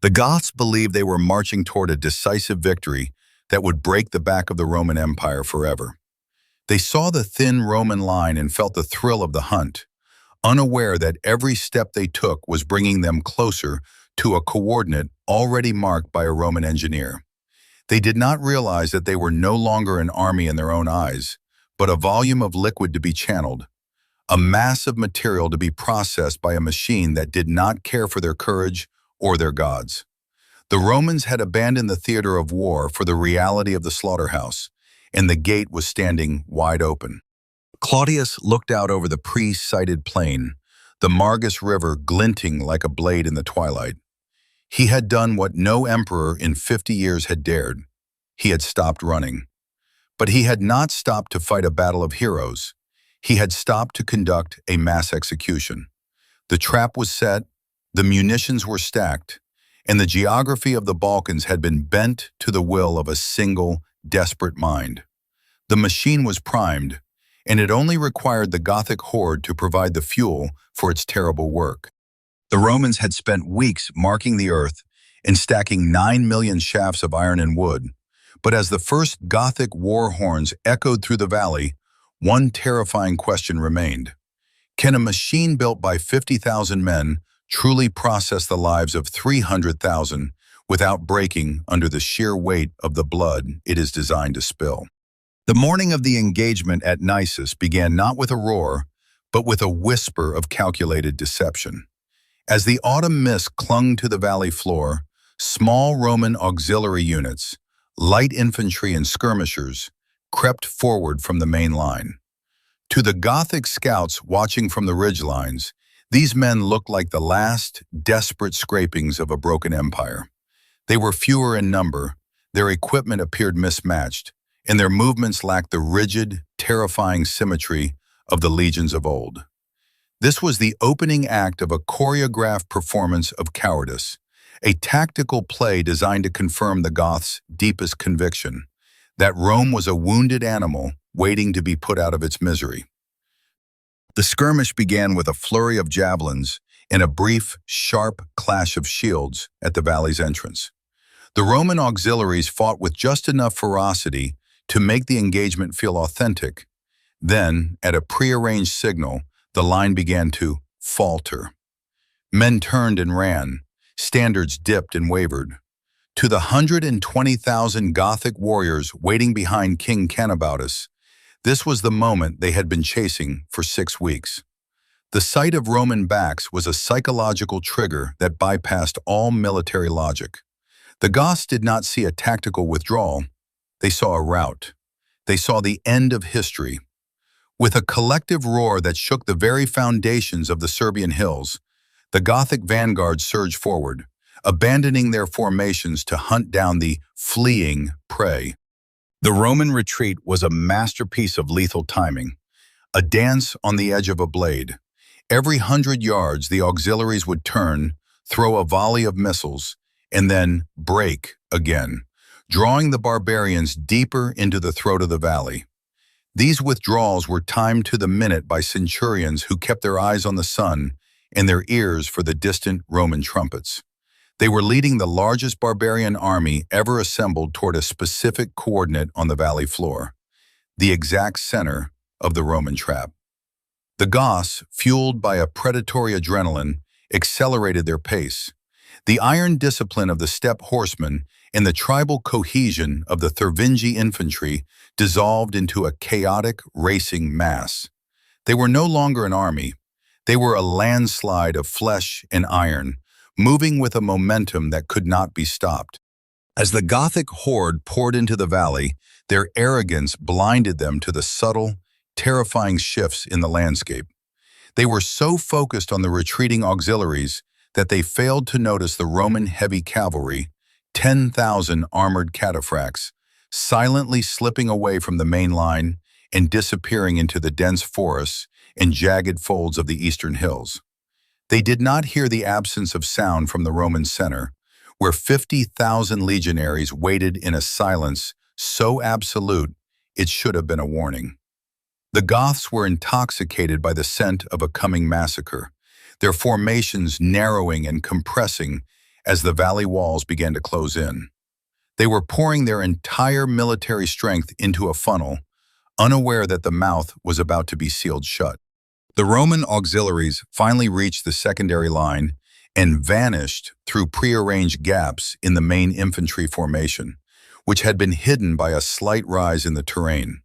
S1: The Goths believed they were marching toward a decisive victory that would break the back of the Roman Empire forever. They saw the thin Roman line and felt the thrill of the hunt, unaware that every step they took was bringing them closer to a coordinate already marked by a Roman engineer. They did not realize that they were no longer an army in their own eyes, but a volume of liquid to be channeled, a mass of material to be processed by a machine that did not care for their courage or their gods. The Romans had abandoned the theater of war for the reality of the slaughterhouse, and the gate was standing wide open. Claudius looked out over the pre-sighted plain, the Margus River glinting like a blade in the twilight. He had done what no emperor in 50 years had dared. He had stopped running. But he had not stopped to fight a battle of heroes. He had stopped to conduct a mass execution. The trap was set, the munitions were stacked, and the geography of the Balkans had been bent to the will of a single, desperate mind. The machine was primed, and it only required the Gothic horde to provide the fuel for its terrible work. The Romans had spent weeks marking the earth and stacking 9 million shafts of iron and wood, but as the first Gothic war horns echoed through the valley, one terrifying question remained. Can a machine built by 50,000 men truly process the lives of 300,000 without breaking under the sheer weight of the blood it is designed to spill? The morning of the engagement at Naissus began not with a roar, but with a whisper of calculated deception. As the autumn mist clung to the valley floor, small Roman auxiliary units, light infantry and skirmishers, crept forward from the main line. To the Gothic scouts watching from the ridgelines, these men looked like the last, desperate scrapings of a broken empire. They were fewer in number, their equipment appeared mismatched, and their movements lacked the rigid, terrifying symmetry of the legions of old. This was the opening act of a choreographed performance of cowardice, a tactical play designed to confirm the Goths' deepest conviction, that Rome was a wounded animal waiting to be put out of its misery. The skirmish began with a flurry of javelins and a brief, sharp clash of shields at the valley's entrance. The Roman auxiliaries fought with just enough ferocity to make the engagement feel authentic. Then, at a prearranged signal, the line began to falter. Men turned and ran, standards dipped and wavered. To the 120,000 Gothic warriors waiting behind King Canabautus, this was the moment they had been chasing for 6 weeks. The sight of Roman backs was a psychological trigger that bypassed all military logic. The Goths did not see a tactical withdrawal. They saw a rout. They saw the end of history. With a collective roar that shook the very foundations of the Serbian hills, the Gothic vanguard surged forward, abandoning their formations to hunt down the fleeing prey. The Roman retreat was a masterpiece of lethal timing, a dance on the edge of a blade. Every 100 yards, the auxiliaries would turn, throw a volley of missiles, and then break again, drawing the barbarians deeper into the throat of the valley. These withdrawals were timed to the minute by centurions who kept their eyes on the sun and their ears for the distant Roman trumpets. They were leading the largest barbarian army ever assembled toward a specific coordinate on the valley floor, the exact center of the Roman trap. The Goths, fueled by a predatory adrenaline, accelerated their pace. The iron discipline of the steppe horsemen and the tribal cohesion of the Thervingi infantry dissolved into a chaotic, racing mass. They were no longer an army. They were a landslide of flesh and iron, moving with a momentum that could not be stopped. As the Gothic horde poured into the valley, their arrogance blinded them to the subtle, terrifying shifts in the landscape. They were so focused on the retreating auxiliaries that they failed to notice the Roman heavy cavalry, 10,000 armored cataphracts, silently slipping away from the main line and disappearing into the dense forests and jagged folds of the eastern hills. They did not hear the absence of sound from the Roman center, where 50,000 legionaries waited in a silence so absolute it should have been a warning. The Goths were intoxicated by the scent of a coming massacre, their formations narrowing and compressing as the valley walls began to close in. They were pouring their entire military strength into a funnel, unaware that the mouth was about to be sealed shut. The Roman auxiliaries finally reached the secondary line and vanished through prearranged gaps in the main infantry formation, which had been hidden by a slight rise in the terrain.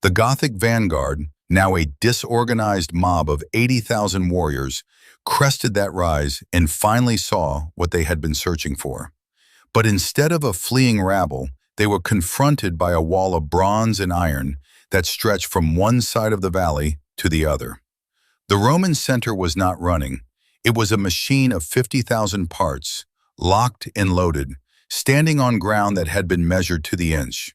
S1: The Gothic vanguard, now a disorganized mob of 80,000 warriors, crested that rise and finally saw what they had been searching for. But instead of a fleeing rabble, they were confronted by a wall of bronze and iron that stretched from one side of the valley to the other. The Roman center was not running. It was a machine of 50,000 parts, locked and loaded, standing on ground that had been measured to the inch.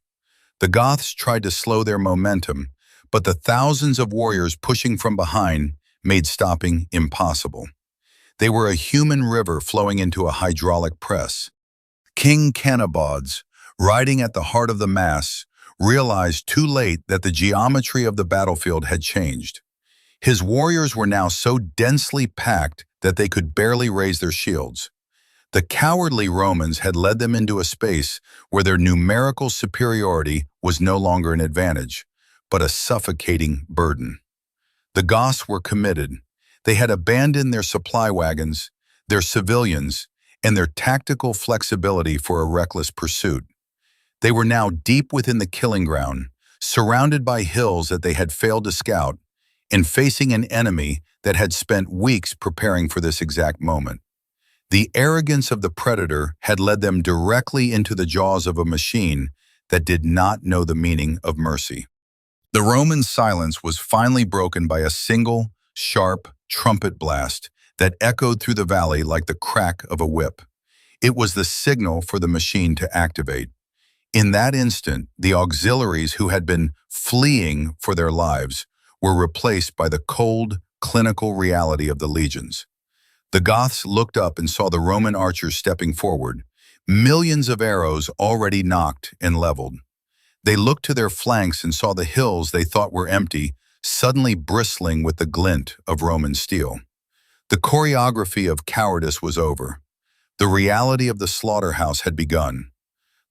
S1: The Goths tried to slow their momentum, but the thousands of warriors pushing from behind made stopping impossible. They were a human river flowing into a hydraulic press. King Canobods, riding at the heart of the mass, realized too late that the geometry of the battlefield had changed. His warriors were now so densely packed that they could barely raise their shields. The cowardly Romans had led them into a space where their numerical superiority was no longer an advantage, but a suffocating burden. The Goths were committed. They had abandoned their supply wagons, their civilians, and their tactical flexibility for a reckless pursuit. They were now deep within the killing ground, surrounded by hills that they had failed to scout, and facing an enemy that had spent weeks preparing for this exact moment. The arrogance of the predator had led them directly into the jaws of a machine that did not know the meaning of mercy. The Roman silence was finally broken by a single, sharp trumpet blast that echoed through the valley like the crack of a whip. It was the signal for the machine to activate. In that instant, the auxiliaries who had been fleeing for their lives were replaced by the cold, clinical reality of the legions. The Goths looked up and saw the Roman archers stepping forward, millions of arrows already nocked and leveled. They looked to their flanks and saw the hills they thought were empty, suddenly bristling with the glint of Roman steel. The choreography of cowardice was over. The reality of the slaughterhouse had begun.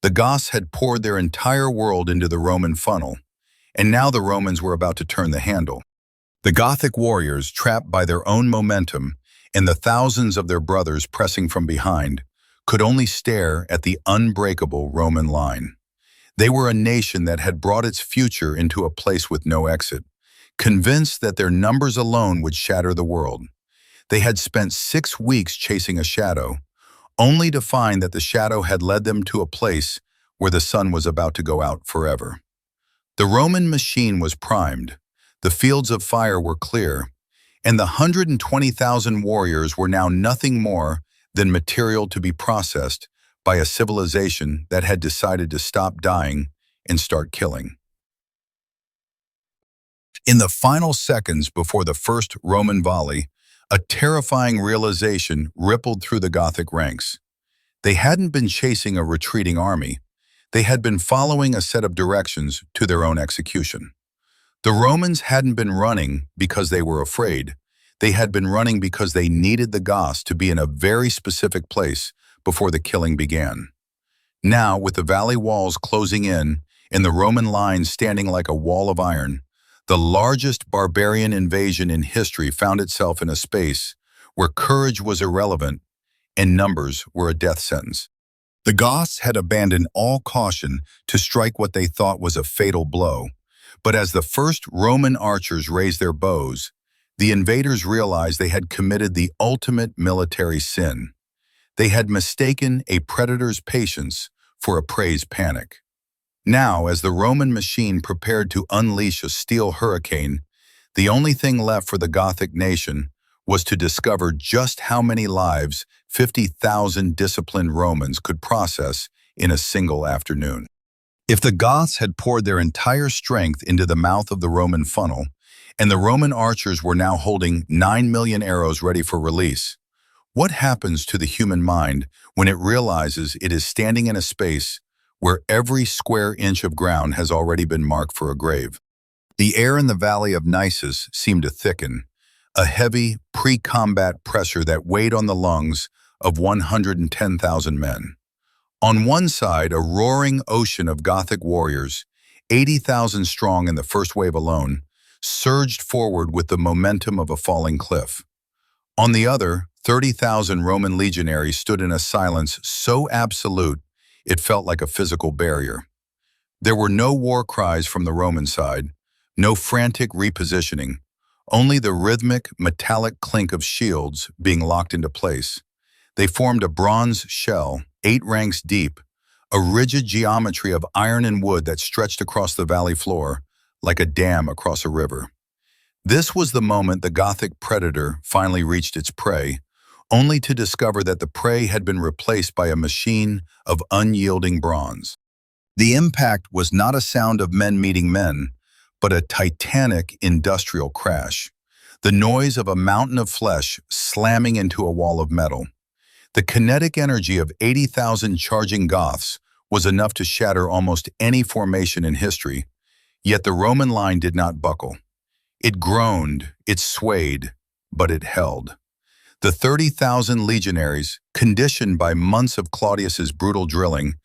S1: The Goths had poured their entire world into the Roman funnel, and now the Romans were about to turn the handle. The Gothic warriors, trapped by their own momentum and the thousands of their brothers pressing from behind, could only stare at the unbreakable Roman line. They were a nation that had brought its future into a place with no exit, convinced that their numbers alone would shatter the world. They had spent 6 weeks chasing a shadow, only to find that the shadow had led them to a place where the sun was about to go out forever. The Roman machine was primed, the fields of fire were clear, and the 120,000 warriors were now nothing more than material to be processed by a civilization that had decided to stop dying and start killing. In the final seconds before the first Roman volley, a terrifying realization rippled through the Gothic ranks. They hadn't been chasing a retreating army. They had been following a set of directions to their own execution. The Romans hadn't been running because they were afraid. They had been running because they needed the Goths to be in a very specific place before the killing began. Now, with the valley walls closing in and the Roman line standing like a wall of iron, the largest barbarian invasion in history found itself in a space where courage was irrelevant and numbers were a death sentence. The Goths had abandoned all caution to strike what they thought was a fatal blow, but as the first Roman archers raised their bows, the invaders realized they had committed the ultimate military sin. They had mistaken a predator's patience for a prey's panic. Now, as the Roman machine prepared to unleash a steel hurricane, the only thing left for the Gothic nation was to discover just how many lives 50,000 disciplined Romans could process in a single afternoon. If the Goths had poured their entire strength into the mouth of the Roman funnel, and the Roman archers were now holding 9 million arrows ready for release, what happens to the human mind when it realizes it is standing in a space where every square inch of ground has already been marked for a grave? The air in the valley of Naissus seemed to thicken, a heavy, pre-combat pressure that weighed on the lungs of 110,000 men. On one side, a roaring ocean of Gothic warriors, 80,000 strong in the first wave alone, surged forward with the momentum of a falling cliff. On the other, 30,000 Roman legionaries stood in a silence so absolute It felt like a physical barrier. There were no war cries from the Roman side, no frantic repositioning, only the rhythmic, metallic clink of shields being locked into place. They formed a bronze shell, 8 ranks deep, a rigid geometry of iron and wood that stretched across the valley floor like a dam across a river. This was the moment the Gothic predator finally reached its prey, only to discover that the prey had been replaced by a machine of unyielding bronze. The impact was not a sound of men meeting men, but a titanic industrial crash, the noise of a mountain of flesh slamming into a wall of metal. The kinetic energy of 80,000 charging Goths was enough to shatter almost any formation in history, yet the Roman line did not buckle. It groaned, it swayed, but it held. The 30,000 legionaries, conditioned by months of Claudius's brutal drilling,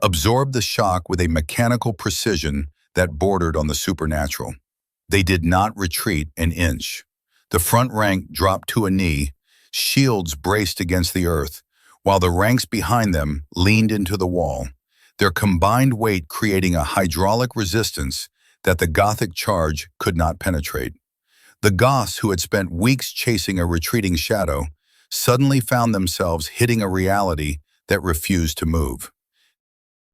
S1: absorbed the shock with a mechanical precision that bordered on the supernatural. They did not retreat an inch. The front rank dropped to a knee, shields braced against the earth, while the ranks behind them leaned into the wall, their combined weight creating a hydraulic resistance that the Gothic charge could not penetrate. The Goths, who had spent weeks chasing a retreating shadow, suddenly found themselves hitting a reality that refused to move.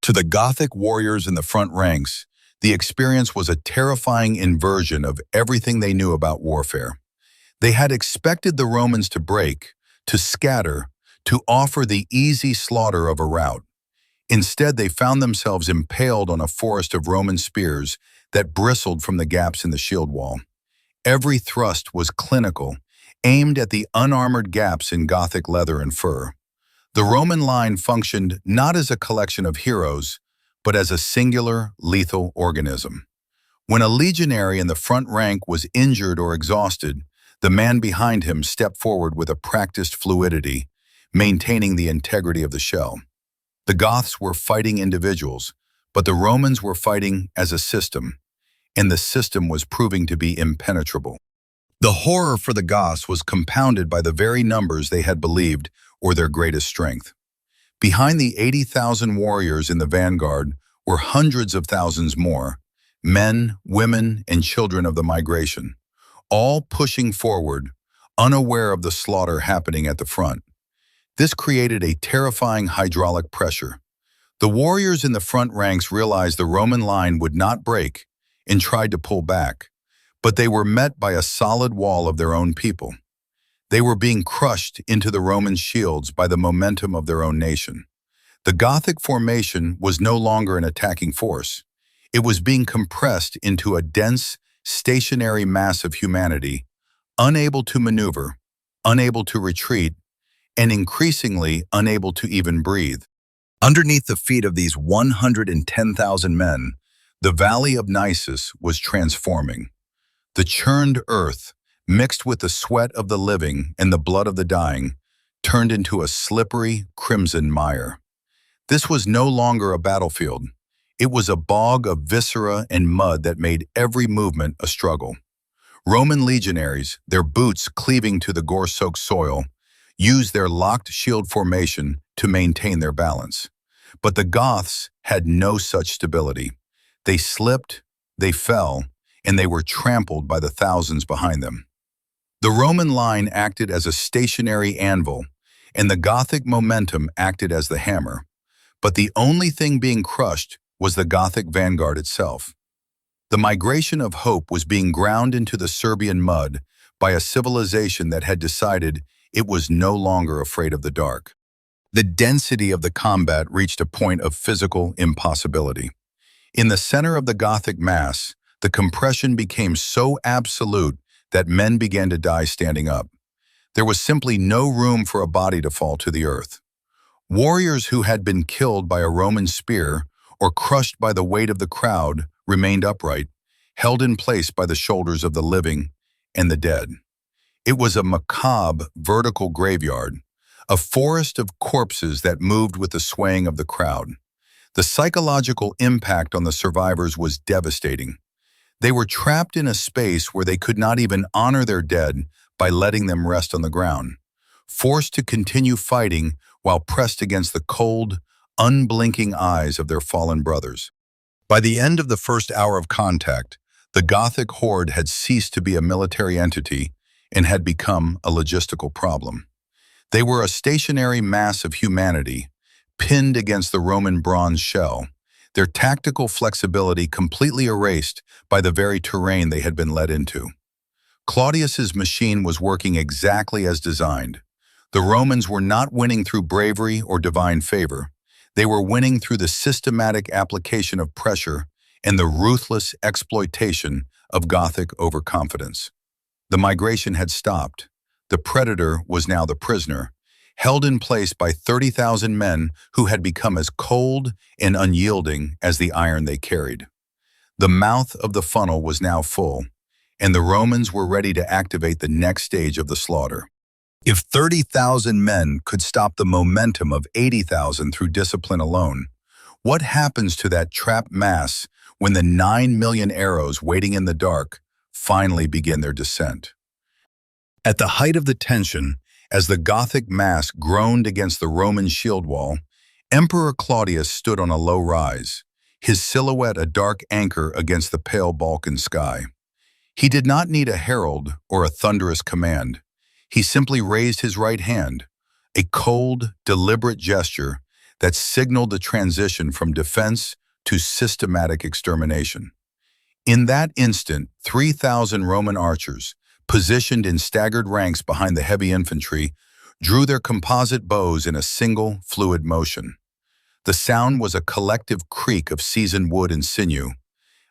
S1: To the Gothic warriors in the front ranks, the experience was a terrifying inversion of everything they knew about warfare. They had expected the Romans to break, to scatter, to offer the easy slaughter of a rout. Instead, they found themselves impaled on a forest of Roman spears that bristled from the gaps in the shield wall. Every thrust was clinical, aimed at the unarmored gaps in Gothic leather and fur. The Roman line functioned not as a collection of heroes, but as a singular, lethal organism. When a legionary in the front rank was injured or exhausted, the man behind him stepped forward with a practiced fluidity, maintaining the integrity of the shell. The Goths were fighting individuals, but the Romans were fighting as a system, and the system was proving to be impenetrable. The horror for the Goths was compounded by the very numbers they had believed were their greatest strength. Behind the 80,000 warriors in the vanguard were hundreds of thousands more, men, women, and children of the migration, all pushing forward, unaware of the slaughter happening at the front. This created a terrifying hydraulic pressure. The warriors in the front ranks realized the Roman line would not break and tried to pull back, but they were met by a solid wall of their own people. They were being crushed into the Roman shields by the momentum of their own nation. The Gothic formation was no longer an attacking force. It was being compressed into a dense, stationary mass of humanity, unable to maneuver, unable to retreat, and increasingly unable to even breathe. Underneath the feet of these 110,000 men, the valley of Naissus was transforming. The churned earth, mixed with the sweat of the living and the blood of the dying, turned into a slippery, crimson mire. This was no longer a battlefield. It was a bog of viscera and mud that made every movement a struggle. Roman legionaries, their boots cleaving to the gore-soaked soil, used their locked shield formation to maintain their balance. But the Goths had no such stability. They slipped, they fell, and they were trampled by the thousands behind them. The Roman line acted as a stationary anvil, and the Gothic momentum acted as the hammer. But the only thing being crushed was the Gothic vanguard itself. The migration of hope was being ground into the Serbian mud by a civilization that had decided it was no longer afraid of the dark. The density of the combat reached a point of physical impossibility. In the center of the Gothic mass, the compression became so absolute that men began to die standing up. There was simply no room for a body to fall to the earth. Warriors who had been killed by a Roman spear or crushed by the weight of the crowd remained upright, held in place by the shoulders of the living and the dead. It was a macabre, vertical graveyard, a forest of corpses that moved with the swaying of the crowd. The psychological impact on the survivors was devastating. They were trapped in a space where they could not even honor their dead by letting them rest on the ground, forced to continue fighting while pressed against the cold, unblinking eyes of their fallen brothers. By the end of the first hour of contact, the Gothic horde had ceased to be a military entity and had become a logistical problem. They were a stationary mass of humanity, pinned against the Roman bronze shell, their tactical flexibility completely erased by the very terrain they had been led into. Claudius's machine was working exactly as designed. The Romans were not winning through bravery or divine favor. They were winning through the systematic application of pressure and the ruthless exploitation of Gothic overconfidence. The migration had stopped. The predator was now the prisoner, held in place by 30,000 men who had become as cold and unyielding as the iron they carried. The mouth of the funnel was now full, and the Romans were ready to activate the next stage of the slaughter. If 30,000 men could stop the momentum of 80,000 through discipline alone, what happens to that trapped mass when the 9 million arrows waiting in the dark finally begin their descent? At the height of the tension, as the Gothic mass groaned against the Roman shield wall, Emperor Claudius stood on a low rise, his silhouette a dark anchor against the pale Balkan sky. He did not need a herald or a thunderous command. He simply raised his right hand, a cold, deliberate gesture that signaled the transition from defense to systematic extermination. In that instant, 3,000 Roman archers, positioned in staggered ranks behind the heavy infantry, drew their composite bows in a single, fluid motion. The sound was a collective creak of seasoned wood and sinew,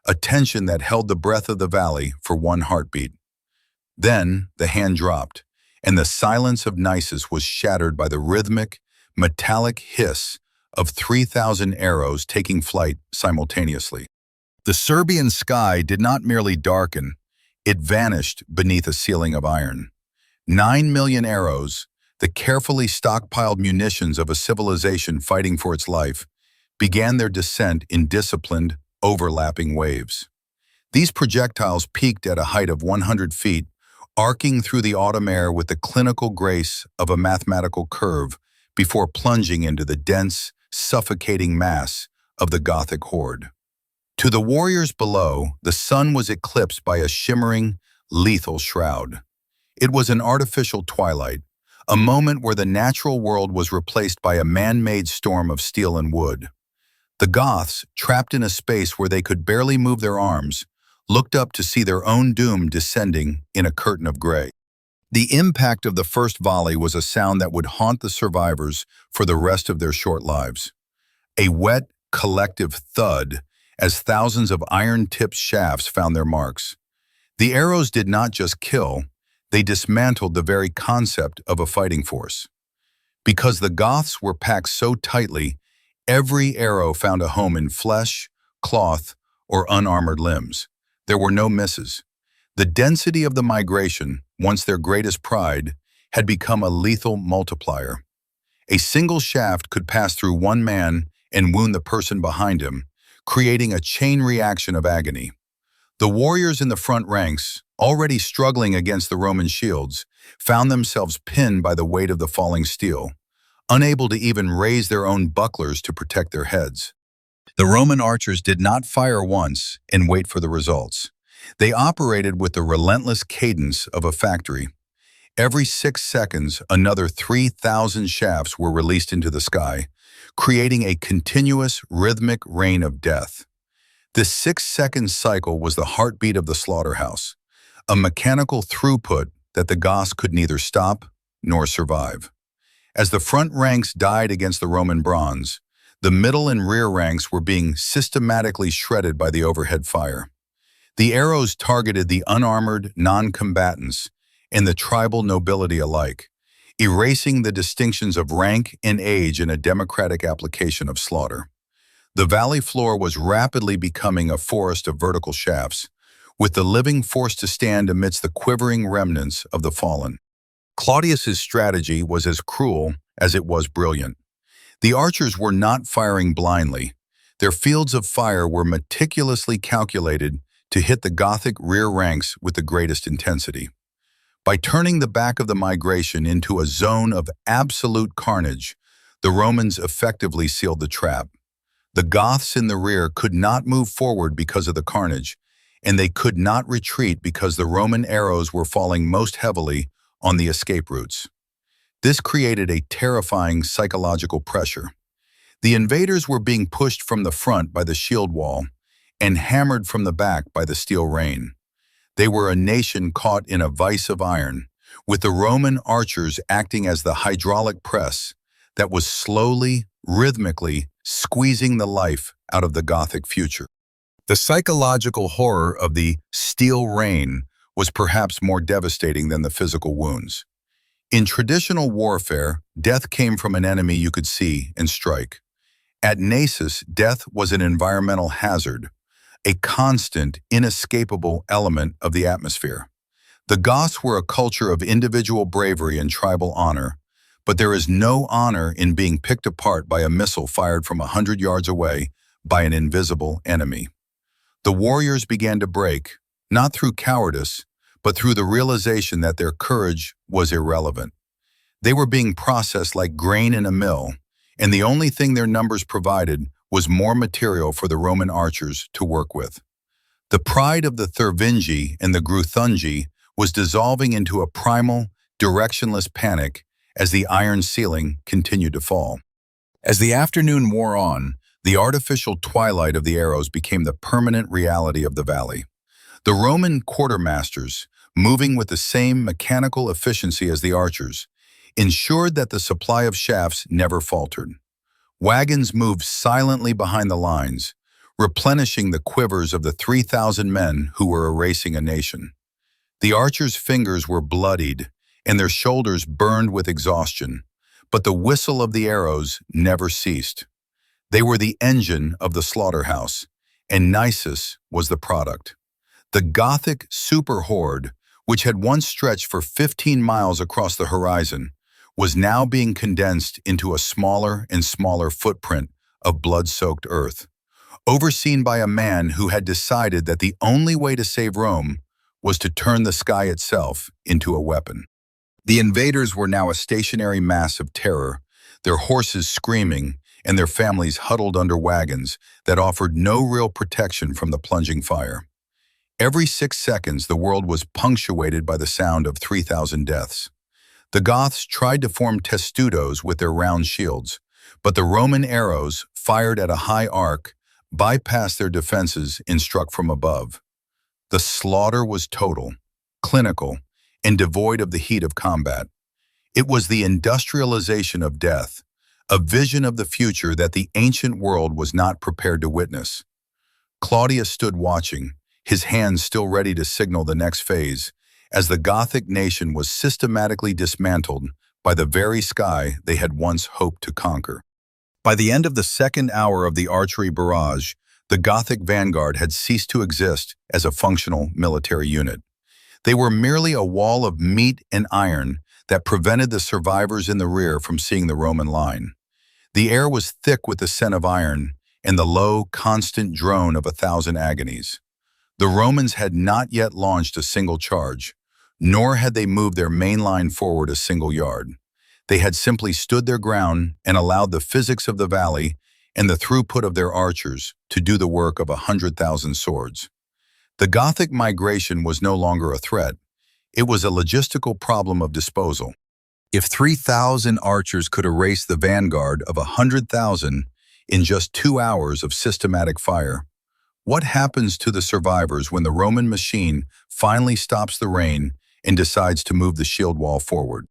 S1: a tension that held the breath of the valley for one heartbeat. Then the hand dropped, and the silence of Naissus was shattered by the rhythmic, metallic hiss of 3,000 arrows taking flight simultaneously. The Serbian sky did not merely darken, it vanished beneath a ceiling of iron. 9 million arrows, the carefully stockpiled munitions of a civilization fighting for its life, began their descent in disciplined, overlapping waves. These projectiles peaked at a height of 100 feet, arcing through the autumn air with the clinical grace of a mathematical curve before plunging into the dense, suffocating mass of the Gothic horde. To the warriors below, the sun was eclipsed by a shimmering, lethal shroud. It was an artificial twilight, a moment where the natural world was replaced by a man-made storm of steel and wood. The Goths, trapped in a space where they could barely move their arms, looked up to see their own doom descending in a curtain of gray. The impact of the first volley was a sound that would haunt the survivors for the rest of their short lives. A wet, collective thud as thousands of iron-tipped shafts found their marks. The arrows did not just kill, they dismantled the very concept of a fighting force. Because the Goths were packed so tightly, every arrow found a home in flesh, cloth, or unarmored limbs. There were no misses. The density of the migration, once their greatest pride, had become a lethal multiplier. A single shaft could pass through one man and wound the person behind him, creating a chain reaction of agony. The warriors in the front ranks, already struggling against the Roman shields, found themselves pinned by the weight of the falling steel, unable to even raise their own bucklers to protect their heads. The Roman archers did not fire once and wait for the results. They operated with the relentless cadence of a factory. Every 6 seconds, another 3,000 shafts were released into the sky, creating a continuous, rhythmic rain of death. This 6-second cycle was the heartbeat of the slaughterhouse, a mechanical throughput that the Goths could neither stop nor survive. As the front ranks died against the Roman bronze, the middle and rear ranks were being systematically shredded by the overhead fire. The arrows targeted the unarmored non-combatants and the tribal nobility alike, erasing the distinctions of rank and age in a democratic application of slaughter. The valley floor was rapidly becoming a forest of vertical shafts, with the living forced to stand amidst the quivering remnants of the fallen. Claudius's strategy was as cruel as it was brilliant. The archers were not firing blindly. Their fields of fire were meticulously calculated to hit the Gothic rear ranks with the greatest intensity. By turning the back of the migration into a zone of absolute carnage, the Romans effectively sealed the trap. The Goths in the rear could not move forward because of the carnage, and they could not retreat because the Roman arrows were falling most heavily on the escape routes. This created a terrifying psychological pressure. The invaders were being pushed from the front by the shield wall and hammered from the back by the steel rain. They were a nation caught in a vice of iron, with the Roman archers acting as the hydraulic press that was slowly, rhythmically squeezing the life out of the Gothic future. The psychological horror of the steel rain was perhaps more devastating than the physical wounds. In traditional warfare, death came from an enemy you could see and strike. At Naissus, death was an environmental hazard, a constant, inescapable element of the atmosphere. The Goths were a culture of individual bravery and tribal honor, but there is no honor in being picked apart by a missile fired from 100 yards away by an invisible enemy. The warriors began to break, not through cowardice, but through the realization that their courage was irrelevant. They were being processed like grain in a mill, and the only thing their numbers provided was more material for the Roman archers to work with. The pride of the Thervingi and the Gruthungi was dissolving into a primal, directionless panic as the iron ceiling continued to fall. As the afternoon wore on, the artificial twilight of the arrows became the permanent reality of the valley. The Roman quartermasters, moving with the same mechanical efficiency as the archers, ensured that the supply of shafts never faltered. Wagons moved silently behind the lines, replenishing the quivers of the 3,000 men who were erasing a nation. The archers' fingers were bloodied, and their shoulders burned with exhaustion, but the whistle of the arrows never ceased. They were the engine of the slaughterhouse, and Naissus was the product. The Gothic super horde, which had once stretched for 15 miles across the horizon, was now being condensed into a smaller and smaller footprint of blood-soaked earth, overseen by a man who had decided that the only way to save Rome was to turn the sky itself into a weapon. The invaders were now a stationary mass of terror, their horses screaming and their families huddled under wagons that offered no real protection from the plunging fire. Every 6 seconds, the world was punctuated by the sound of 3,000 deaths. The Goths tried to form testudos with their round shields, but the Roman arrows, fired at a high arc, bypassed their defenses and struck from above. The slaughter was total, clinical, and devoid of the heat of combat. It was the industrialization of death, a vision of the future that the ancient world was not prepared to witness. Claudius stood watching, his hands still ready to signal the next phase, as the Gothic nation was systematically dismantled by the very sky they had once hoped to conquer. By the end of the second hour of the archery barrage, the Gothic vanguard had ceased to exist as a functional military unit. They were merely a wall of meat and iron that prevented the survivors in the rear from seeing the Roman line. The air was thick with the scent of iron and the low, constant drone of 1,000 agonies. The Romans had not yet launched a single charge, nor had they moved their main line forward a single yard. They had simply stood their ground and allowed the physics of the valley and the throughput of their archers to do the work of 100,000 swords. The Gothic migration was no longer a threat. It was a logistical problem of disposal. If 3,000 archers could erase the vanguard of 100,000 in just 2 hours of systematic fire, what happens to the survivors when the Roman machine finally stops the rain and decides to move the shield wall forward?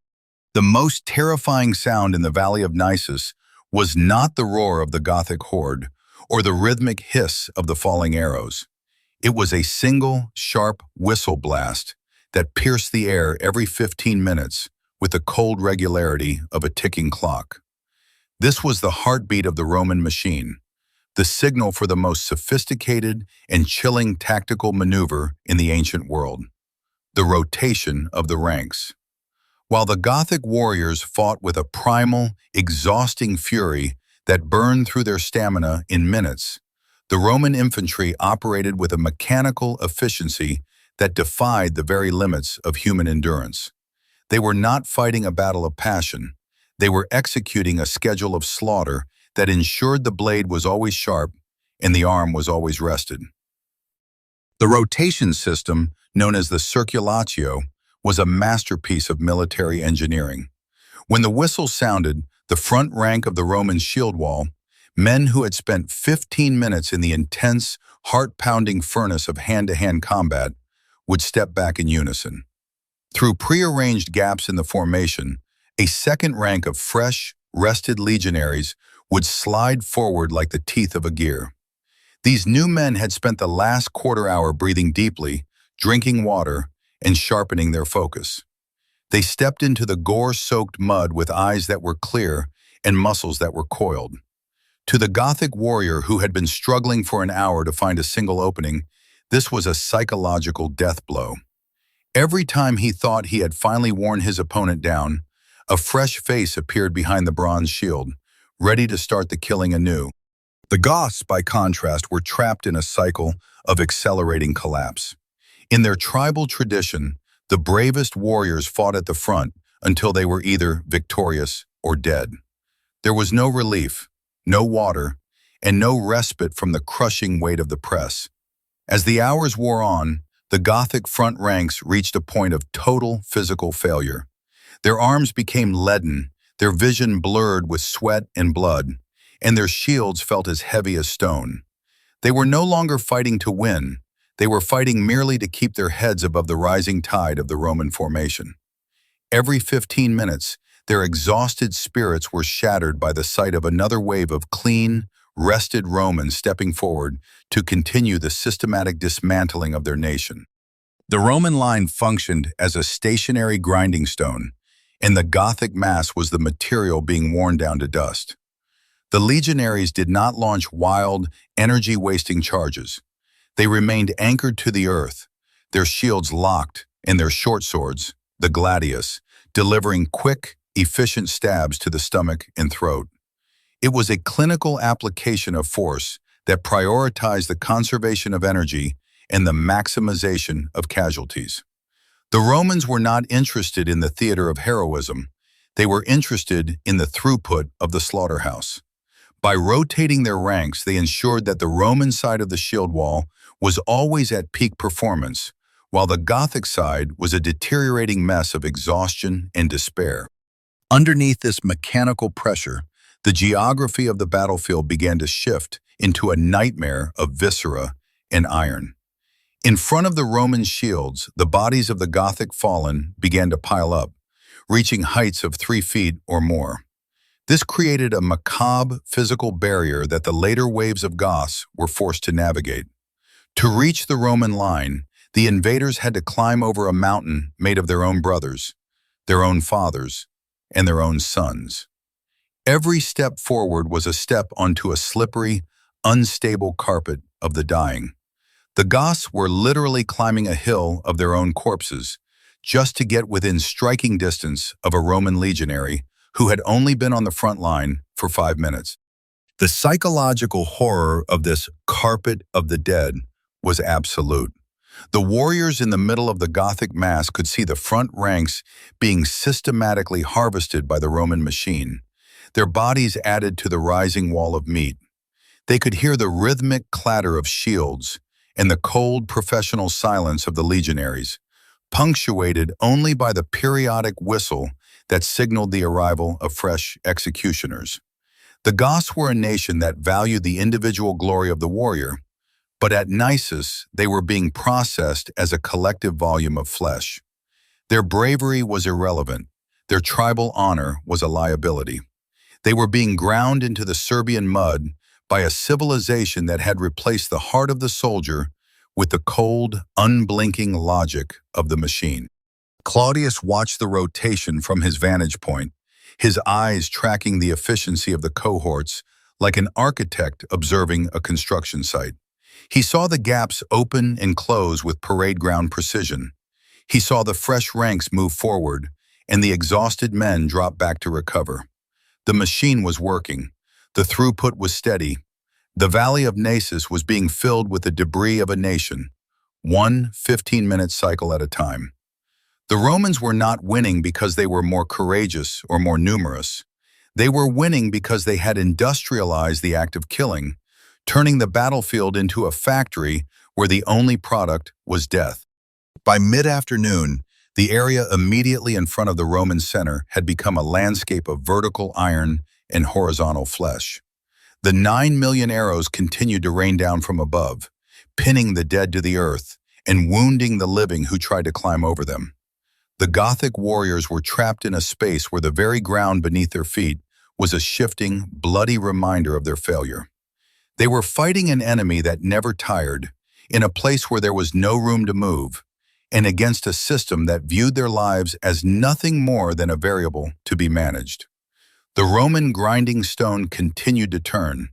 S1: The most terrifying sound in the Valley of Naissus was not the roar of the Gothic horde or the rhythmic hiss of the falling arrows. It was a single, sharp whistle blast that pierced the air every 15 minutes with the cold regularity of a ticking clock. This was the heartbeat of the Roman machine, the signal for the most sophisticated and chilling tactical maneuver in the ancient world, the rotation of the ranks. While the Gothic warriors fought with a primal, exhausting fury that burned through their stamina in minutes, the Roman infantry operated with a mechanical efficiency that defied the very limits of human endurance. They were not fighting a battle of passion. They were executing a schedule of slaughter that ensured the blade was always sharp and the arm was always rested. The rotation system, known as the circulatio, was a masterpiece of military engineering. When the whistle sounded, the front rank of the Roman shield wall, men who had spent 15 minutes in the intense, heart-pounding furnace of hand-to-hand combat, would step back in unison. Through prearranged gaps in the formation, a second rank of fresh, rested legionaries would slide forward like the teeth of a gear. These new men had spent the last quarter hour breathing deeply, drinking water, and sharpening their focus. They stepped into the gore-soaked mud with eyes that were clear and muscles that were coiled. To the Gothic warrior who had been struggling for an hour to find a single opening, this was a psychological death blow. Every time he thought he had finally worn his opponent down, a fresh face appeared behind the bronze shield, ready to start the killing anew. The Goths, by contrast, were trapped in a cycle of accelerating collapse. In their tribal tradition, the bravest warriors fought at the front until they were either victorious or dead. There was no relief, no water, and no respite from the crushing weight of the press. As the hours wore on, the Gothic front ranks reached a point of total physical failure. Their arms became leaden, their vision blurred with sweat and blood, and their shields felt as heavy as stone. They were no longer fighting to win. They were fighting merely to keep their heads above the rising tide of the Roman formation. Every 15 minutes, their exhausted spirits were shattered by the sight of another wave of clean, rested Romans stepping forward to continue the systematic dismantling of their nation. The Roman line functioned as a stationary grinding stone, and the Gothic mass was the material being worn down to dust. The legionaries did not launch wild, energy-wasting charges. They remained anchored to the earth, their shields locked and their short swords, the gladius, delivering quick, efficient stabs to the stomach and throat. It was a clinical application of force that prioritized the conservation of energy and the maximization of casualties. The Romans were not interested in the theater of heroism. They were interested in the throughput of the slaughterhouse. By rotating their ranks, they ensured that the Roman side of the shield wall was always at peak performance, while the Gothic side was a deteriorating mess of exhaustion and despair. Underneath this mechanical pressure, the geography of the battlefield began to shift into a nightmare of viscera and iron. In front of the Roman shields, the bodies of the Gothic fallen began to pile up, reaching heights of 3 feet or more. This created a macabre physical barrier that the later waves of Goths were forced to navigate. To reach the Roman line, the invaders had to climb over a mountain made of their own brothers, their own fathers, and their own sons. Every step forward was a step onto a slippery, unstable carpet of the dying. The Goths were literally climbing a hill of their own corpses, just to get within striking distance of a Roman legionary who had only been on the front line for 5 minutes. The psychological horror of this carpet of the dead was absolute. The warriors in the middle of the Gothic mass could see the front ranks being systematically harvested by the Roman machine, their bodies added to the rising wall of meat. They could hear the rhythmic clatter of shields and the cold professional silence of the legionaries, punctuated only by the periodic whistle that signaled the arrival of fresh executioners. The Goths were a nation that valued the individual glory of the warrior, but at Naissus they were being processed as a collective volume of flesh. Their bravery was irrelevant. Their tribal honor was a liability. They were being ground into the Serbian mud by a civilization that had replaced the heart of the soldier with the cold, unblinking logic of the machine. Claudius watched the rotation from his vantage point, his eyes tracking the efficiency of the cohorts like an architect observing a construction site. He saw the gaps open and close with parade ground precision. He saw the fresh ranks move forward and the exhausted men drop back to recover. The machine was working. The throughput was steady. The valley of Naissus was being filled with the debris of a nation, one 15-minute cycle at a time. The Romans were not winning because they were more courageous or more numerous. They were winning because they had industrialized the act of killing, turning the battlefield into a factory where the only product was death. By mid-afternoon, the area immediately in front of the Roman center had become a landscape of vertical iron and horizontal flesh. The 9 million arrows continued to rain down from above, pinning the dead to the earth and wounding the living who tried to climb over them. The Gothic warriors were trapped in a space where the very ground beneath their feet was a shifting, bloody reminder of their failure. They were fighting an enemy that never tired, in a place where there was no room to move, and against a system that viewed their lives as nothing more than a variable to be managed. The Roman grinding stone continued to turn,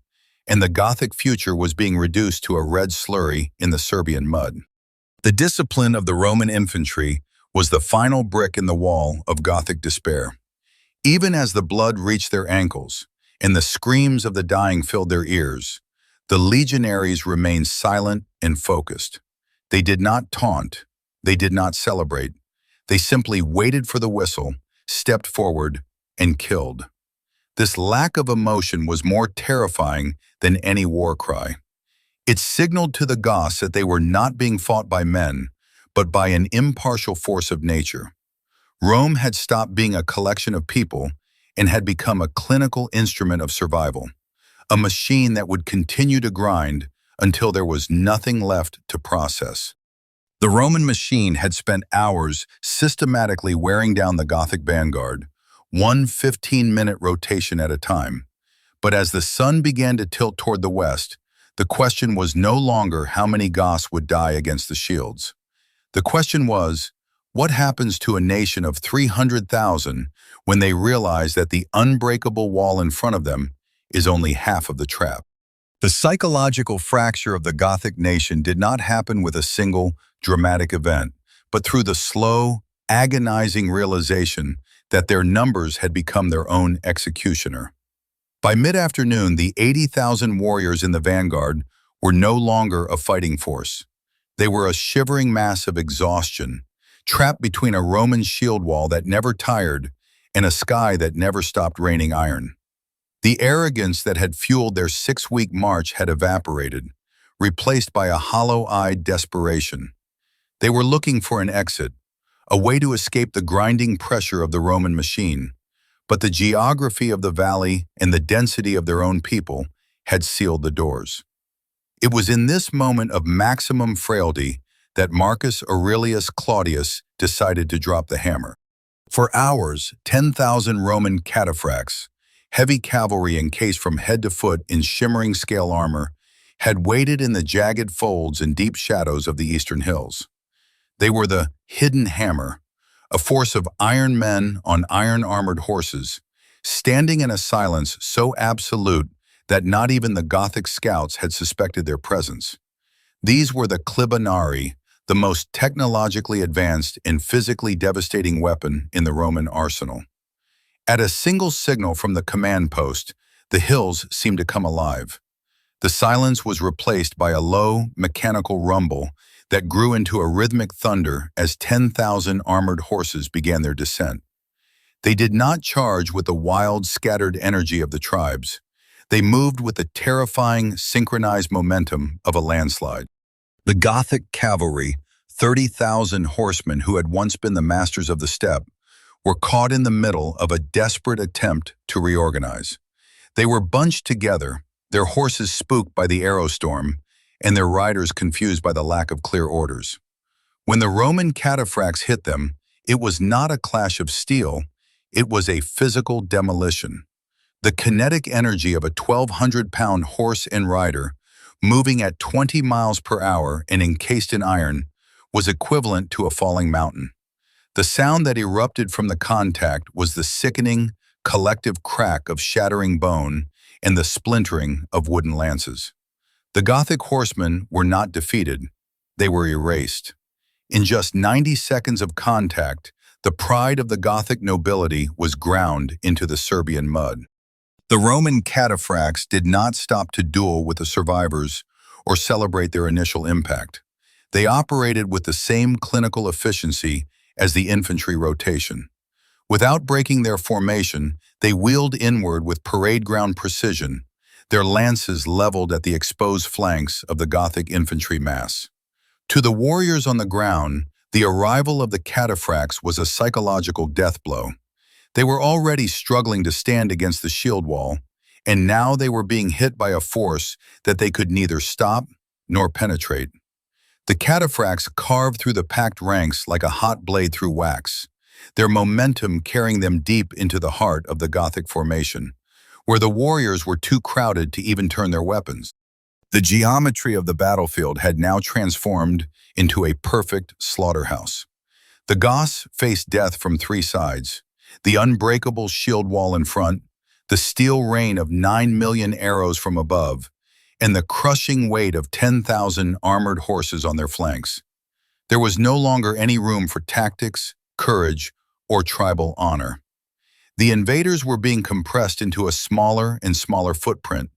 S1: and the Gothic future was being reduced to a red slurry in the Serbian mud. The discipline of the Roman infantry was the final brick in the wall of Gothic despair. Even as the blood reached their ankles and the screams of the dying filled their ears, the legionaries remained silent and focused. They did not taunt. They did not celebrate. They simply waited for the whistle, stepped forward, and killed. This lack of emotion was more terrifying than any war cry. It signaled to the Goths that they were not being fought by men, but by an impartial force of nature. Rome had stopped being a collection of people and had become a clinical instrument of survival, a machine that would continue to grind until there was nothing left to process. The Roman machine had spent hours systematically wearing down the Gothic vanguard, one 15-minute rotation at a time. But as the sun began to tilt toward the west, the question was no longer how many Goths would die against the shields. The question was, what happens to a nation of 300,000 when they realize that the unbreakable wall in front of them is only half of the trap? The psychological fracture of the Gothic nation did not happen with a single dramatic event, but through the slow, agonizing realization that their numbers had become their own executioner. By mid-afternoon, the 80,000 warriors in the vanguard were no longer a fighting force. They were a shivering mass of exhaustion, trapped between a Roman shield wall that never tired and a sky that never stopped raining iron. The arrogance that had fueled their 6-week march had evaporated, replaced by a hollow-eyed desperation. They were looking for an exit, a way to escape the grinding pressure of the Roman machine, but the geography of the valley and the density of their own people had sealed the doors. It was in this moment of maximum frailty that Marcus Aurelius Claudius decided to drop the hammer. For hours, 10,000 Roman cataphracts, heavy cavalry encased from head to foot in shimmering scale armor, had waited in the jagged folds and deep shadows of the eastern hills. They were the hidden hammer, a force of iron men on iron-armored horses, standing in a silence so absolute that not even the Gothic scouts had suspected their presence. These were the clibonari, the most technologically advanced and physically devastating weapon in the Roman arsenal. At a single signal from the command post, the hills seemed to come alive. The silence was replaced by a low, mechanical rumble that grew into a rhythmic thunder as 10,000 armored horses began their descent. They did not charge with the wild, scattered energy of the tribes. They moved with the terrifying, synchronized momentum of a landslide. The Gothic cavalry, 30,000 horsemen who had once been the masters of the steppe, were caught in the middle of a desperate attempt to reorganize. They were bunched together, their horses spooked by the arrow storm, and their riders confused by the lack of clear orders. When the Roman cataphracts hit them, it was not a clash of steel, it was a physical demolition. The kinetic energy of a 1,200-pound horse and rider, moving at 20 miles per hour and encased in iron, was equivalent to a falling mountain. The sound that erupted from the contact was the sickening, collective crack of shattering bone and the splintering of wooden lances. The Gothic horsemen were not defeated, they were erased. In just 90 seconds of contact, the pride of the Gothic nobility was ground into the Serbian mud. The Roman cataphracts did not stop to duel with the survivors or celebrate their initial impact. They operated with the same clinical efficiency as the infantry rotation. Without breaking their formation, they wheeled inward with parade ground precision, their lances leveled at the exposed flanks of the Gothic infantry mass. To the warriors on the ground, the arrival of the cataphracts was a psychological death blow. They were already struggling to stand against the shield wall, and now they were being hit by a force that they could neither stop nor penetrate. The cataphracts carved through the packed ranks like a hot blade through wax, their momentum carrying them deep into the heart of the Gothic formation, where the warriors were too crowded to even turn their weapons. The geometry of the battlefield had now transformed into a perfect slaughterhouse. The Goths faced death from three sides: the unbreakable shield wall in front, the steel rain of 9 million arrows from above, and the crushing weight of 10,000 armored horses on their flanks. There was no longer any room for tactics, courage, or tribal honor. The invaders were being compressed into a smaller and smaller footprint,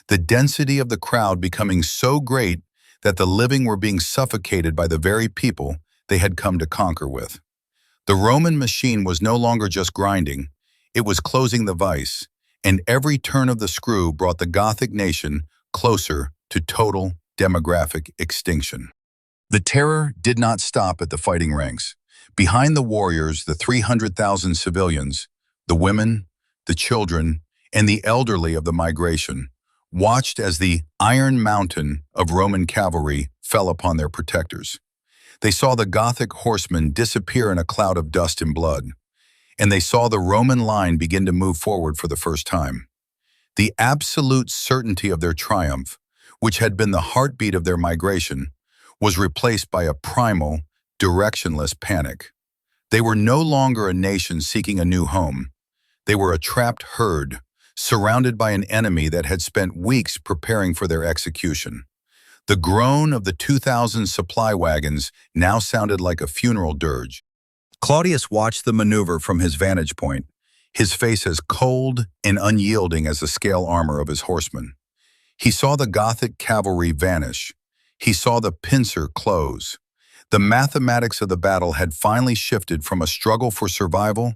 S1: the density of the crowd becoming so great that the living were being suffocated by the very people they had come to conquer with. The Roman machine was no longer just grinding, it was closing the vice, and every turn of the screw brought the Gothic nation closer to total demographic extinction. The terror did not stop at the fighting ranks. Behind the warriors, the 300,000 civilians, the women, the children, and the elderly of the migration, watched as the Iron Mountain of Roman cavalry fell upon their protectors. They saw the Gothic horsemen disappear in a cloud of dust and blood, and they saw the Roman line begin to move forward for the first time. The absolute certainty of their triumph, which had been the heartbeat of their migration, was replaced by a primal, directionless panic. They were no longer a nation seeking a new home. They were a trapped herd, surrounded by an enemy that had spent weeks preparing for their execution. The groan of the 2,000 supply wagons now sounded like a funeral dirge. Claudius watched the maneuver from his vantage point, his face as cold and unyielding as the scale armor of his horsemen. He saw the Gothic cavalry vanish. He saw the pincer close. The mathematics of the battle had finally shifted from a struggle for survival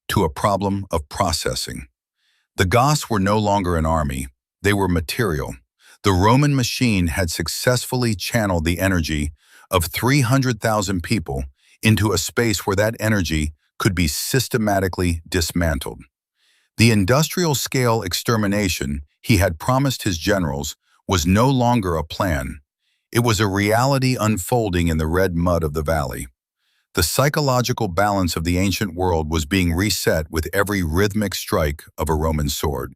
S1: to a problem of processing. The Goths were no longer an army, they were material. The Roman machine had successfully channeled the energy of 300,000 people into a space where that energy could be systematically dismantled. The industrial-scale extermination he had promised his generals was no longer a plan. It was a reality unfolding in the red mud of the valley. The psychological balance of the ancient world was being reset with every rhythmic strike of a Roman sword.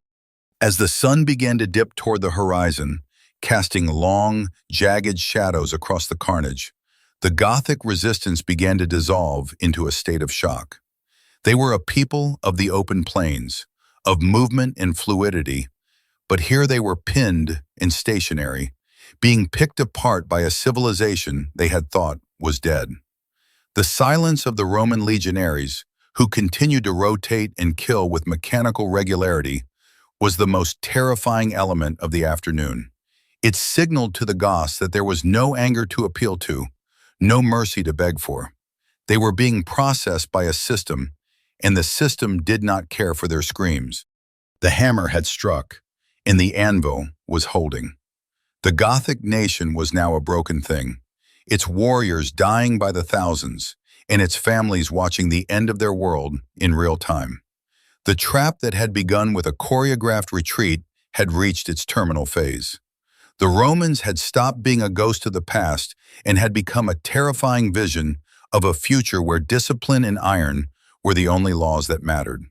S1: As the sun began to dip toward the horizon, casting long, jagged shadows across the carnage, the Gothic resistance began to dissolve into a state of shock. They were a people of the open plains, of movement and fluidity, but here they were pinned and stationary, being picked apart by a civilization they had thought was dead. The silence of the Roman legionaries, who continued to rotate and kill with mechanical regularity, was the most terrifying element of the afternoon. It signaled to the Goths that there was no anger to appeal to, no mercy to beg for. They were being processed by a system, and the system did not care for their screams. The hammer had struck, and the anvil was holding. The Gothic nation was now a broken thing, its warriors dying by the thousands, and its families watching the end of their world in real time. The trap that had begun with a choreographed retreat had reached its terminal phase. The Romans had stopped being a ghost of the past and had become a terrifying vision of a future where discipline and iron were the only laws that mattered.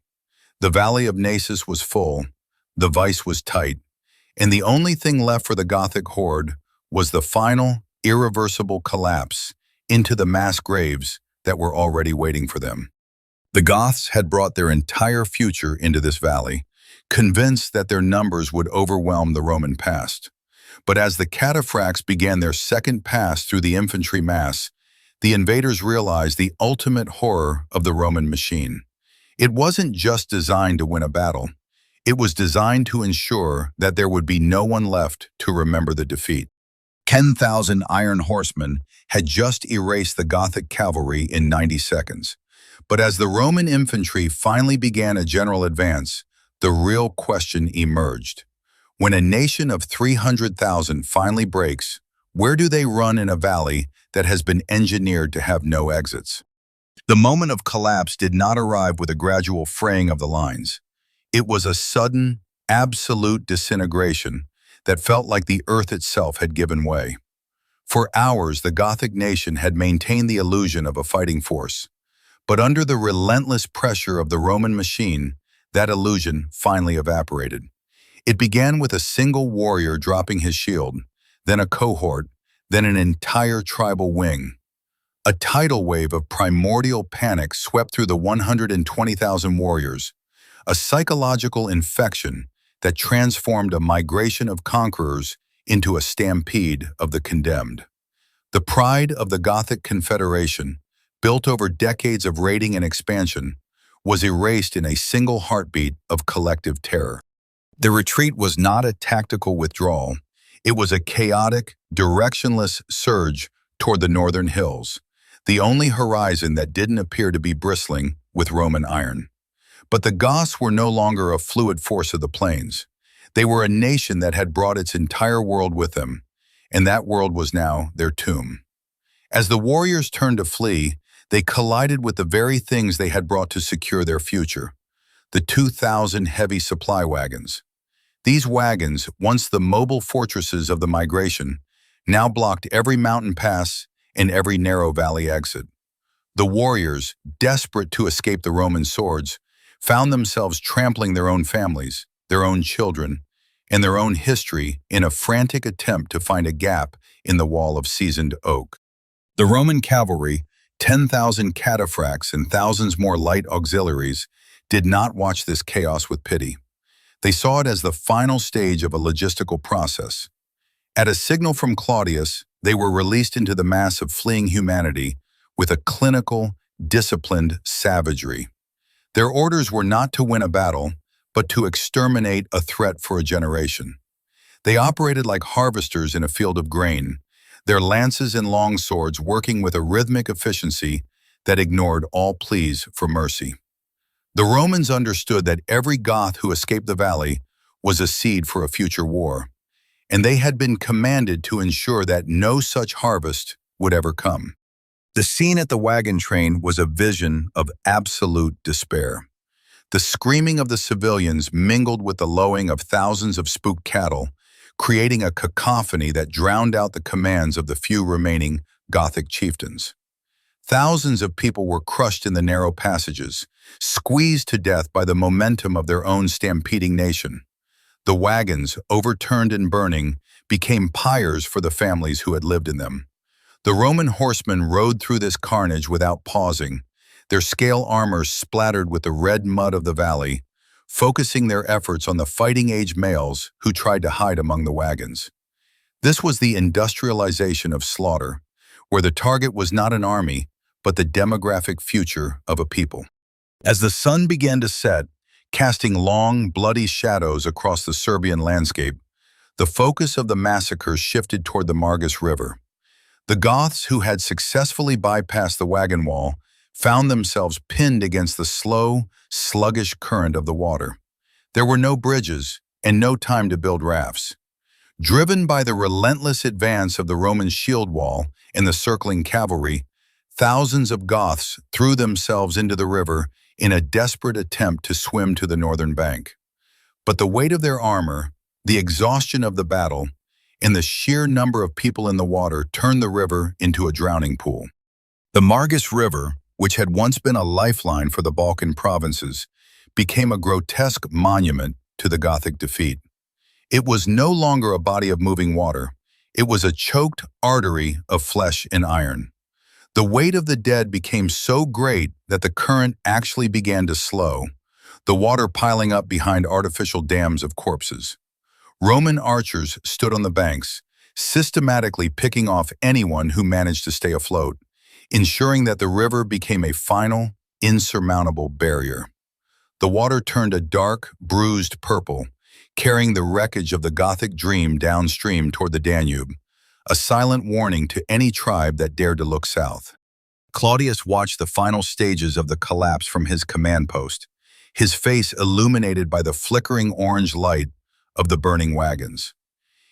S1: The valley of Naissus was full, the vice was tight, and the only thing left for the Gothic horde was the final, irreversible collapse into the mass graves that were already waiting for them. The Goths had brought their entire future into this valley, convinced that their numbers would overwhelm the Roman past. But as the cataphracts began their second pass through the infantry mass, the invaders realized the ultimate horror of the Roman machine. It wasn't just designed to win a battle. It was designed to ensure that there would be no one left to remember the defeat. 10,000 iron horsemen had just erased the Gothic cavalry in 90 seconds. But as the Roman infantry finally began a general advance, the real question emerged. When a nation of 300,000 finally breaks, where do they run in a valley that has been engineered to have no exits? The moment of collapse did not arrive with a gradual fraying of the lines. It was a sudden, absolute disintegration that felt like the earth itself had given way. For hours, the Gothic nation had maintained the illusion of a fighting force. But under the relentless pressure of the Roman machine, that illusion finally evaporated. It began with a single warrior dropping his shield, then a cohort, then an entire tribal wing. A tidal wave of primordial panic swept through the 120,000 warriors, a psychological infection that transformed a migration of conquerors into a stampede of the condemned. The pride of the Gothic Confederation, built over decades of raiding and expansion, was erased in a single heartbeat of collective terror. The retreat was not a tactical withdrawal. It was a chaotic, directionless surge toward the northern hills, the only horizon that didn't appear to be bristling with Roman iron. But the Goths were no longer a fluid force of the plains. They were a nation that had brought its entire world with them, and that world was now their tomb. As the warriors turned to flee, they collided with the very things they had brought to secure their future: the 2,000 heavy supply wagons. These wagons, once the mobile fortresses of the migration, now blocked every mountain pass and every narrow valley exit. The warriors, desperate to escape the Roman swords, found themselves trampling their own families, their own children, and their own history in a frantic attempt to find a gap in the wall of seasoned oak. The Roman cavalry, 10,000 cataphracts and thousands more light auxiliaries, did not watch this chaos with pity. They saw it as the final stage of a logistical process. At a signal from Claudius, they were released into the mass of fleeing humanity with a clinical, disciplined savagery. Their orders were not to win a battle, but to exterminate a threat for a generation. They operated like harvesters in a field of grain, their lances and long swords working with a rhythmic efficiency that ignored all pleas for mercy. The Romans understood that every Goth who escaped the valley was a seed for a future war, and they had been commanded to ensure that no such harvest would ever come. The scene at the wagon train was a vision of absolute despair. The screaming of the civilians mingled with the lowing of thousands of spooked cattle, creating a cacophony that drowned out the commands of the few remaining Gothic chieftains. Thousands of people were crushed in the narrow passages, squeezed to death by the momentum of their own stampeding nation. The wagons, overturned and burning, became pyres for the families who had lived in them. The Roman horsemen rode through this carnage without pausing, their scale armor splattered with the red mud of the valley, focusing their efforts on the fighting-age males who tried to hide among the wagons. This was the industrialization of slaughter, where the target was not an army, but the demographic future of a people. As the sun began to set, casting long, bloody shadows across the Serbian landscape, the focus of the massacre shifted toward the Margus River. The Goths, who had successfully bypassed the wagon wall, found themselves pinned against the slow, sluggish current of the water. There were no bridges and no time to build rafts. Driven by the relentless advance of the Roman shield wall and the circling cavalry, thousands of Goths threw themselves into the river in a desperate attempt to swim to the northern bank. But the weight of their armor, the exhaustion of the battle, and the sheer number of people in the water turned the river into a drowning pool. The Margus River, which had once been a lifeline for the Balkan provinces, became a grotesque monument to the Gothic defeat. It was no longer a body of moving water. It was a choked artery of flesh and iron. The weight of the dead became so great that the current actually began to slow, the water piling up behind artificial dams of corpses. Roman archers stood on the banks, systematically picking off anyone who managed to stay afloat, ensuring that the river became a final, insurmountable barrier. The water turned a dark, bruised purple, carrying the wreckage of the Gothic dream downstream toward the Danube, a silent warning to any tribe that dared to look south. Claudius watched the final stages of the collapse from his command post, his face illuminated by the flickering orange light of the burning wagons.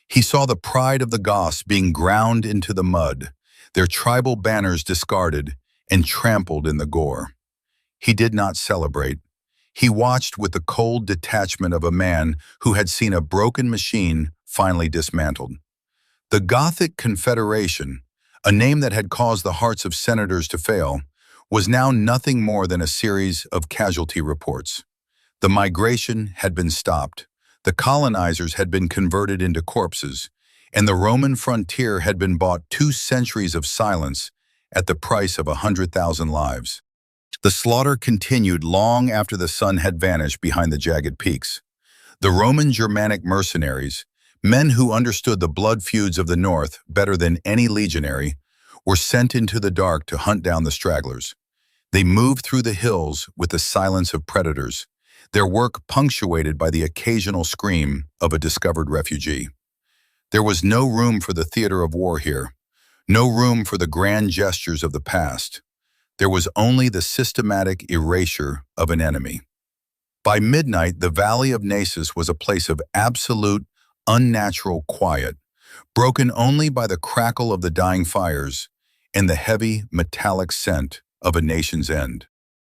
S1: He saw the pride of the Goths being ground into the mud, their tribal banners discarded and trampled in the gore. He did not celebrate. He watched with the cold detachment of a man who had seen a broken machine finally dismantled. The Gothic Confederation, a name that had caused the hearts of senators to fail, was now nothing more than a series of casualty reports. The migration had been stopped, the colonizers had been converted into corpses, and the Roman frontier had been bought 2 centuries of silence at the price of 100,000 lives. The slaughter continued long after the sun had vanished behind the jagged peaks. The Roman Germanic mercenaries, men who understood the blood feuds of the north better than any legionary, were sent into the dark to hunt down the stragglers. They moved through the hills with the silence of predators, their work punctuated by the occasional scream of a discovered refugee. There was no room for the theater of war here, no room for the grand gestures of the past. There was only the systematic erasure of an enemy. By midnight, the valley of Naissus was a place of absolute, unnatural quiet, broken only by the crackle of the dying fires and the heavy, metallic scent of a nation's end.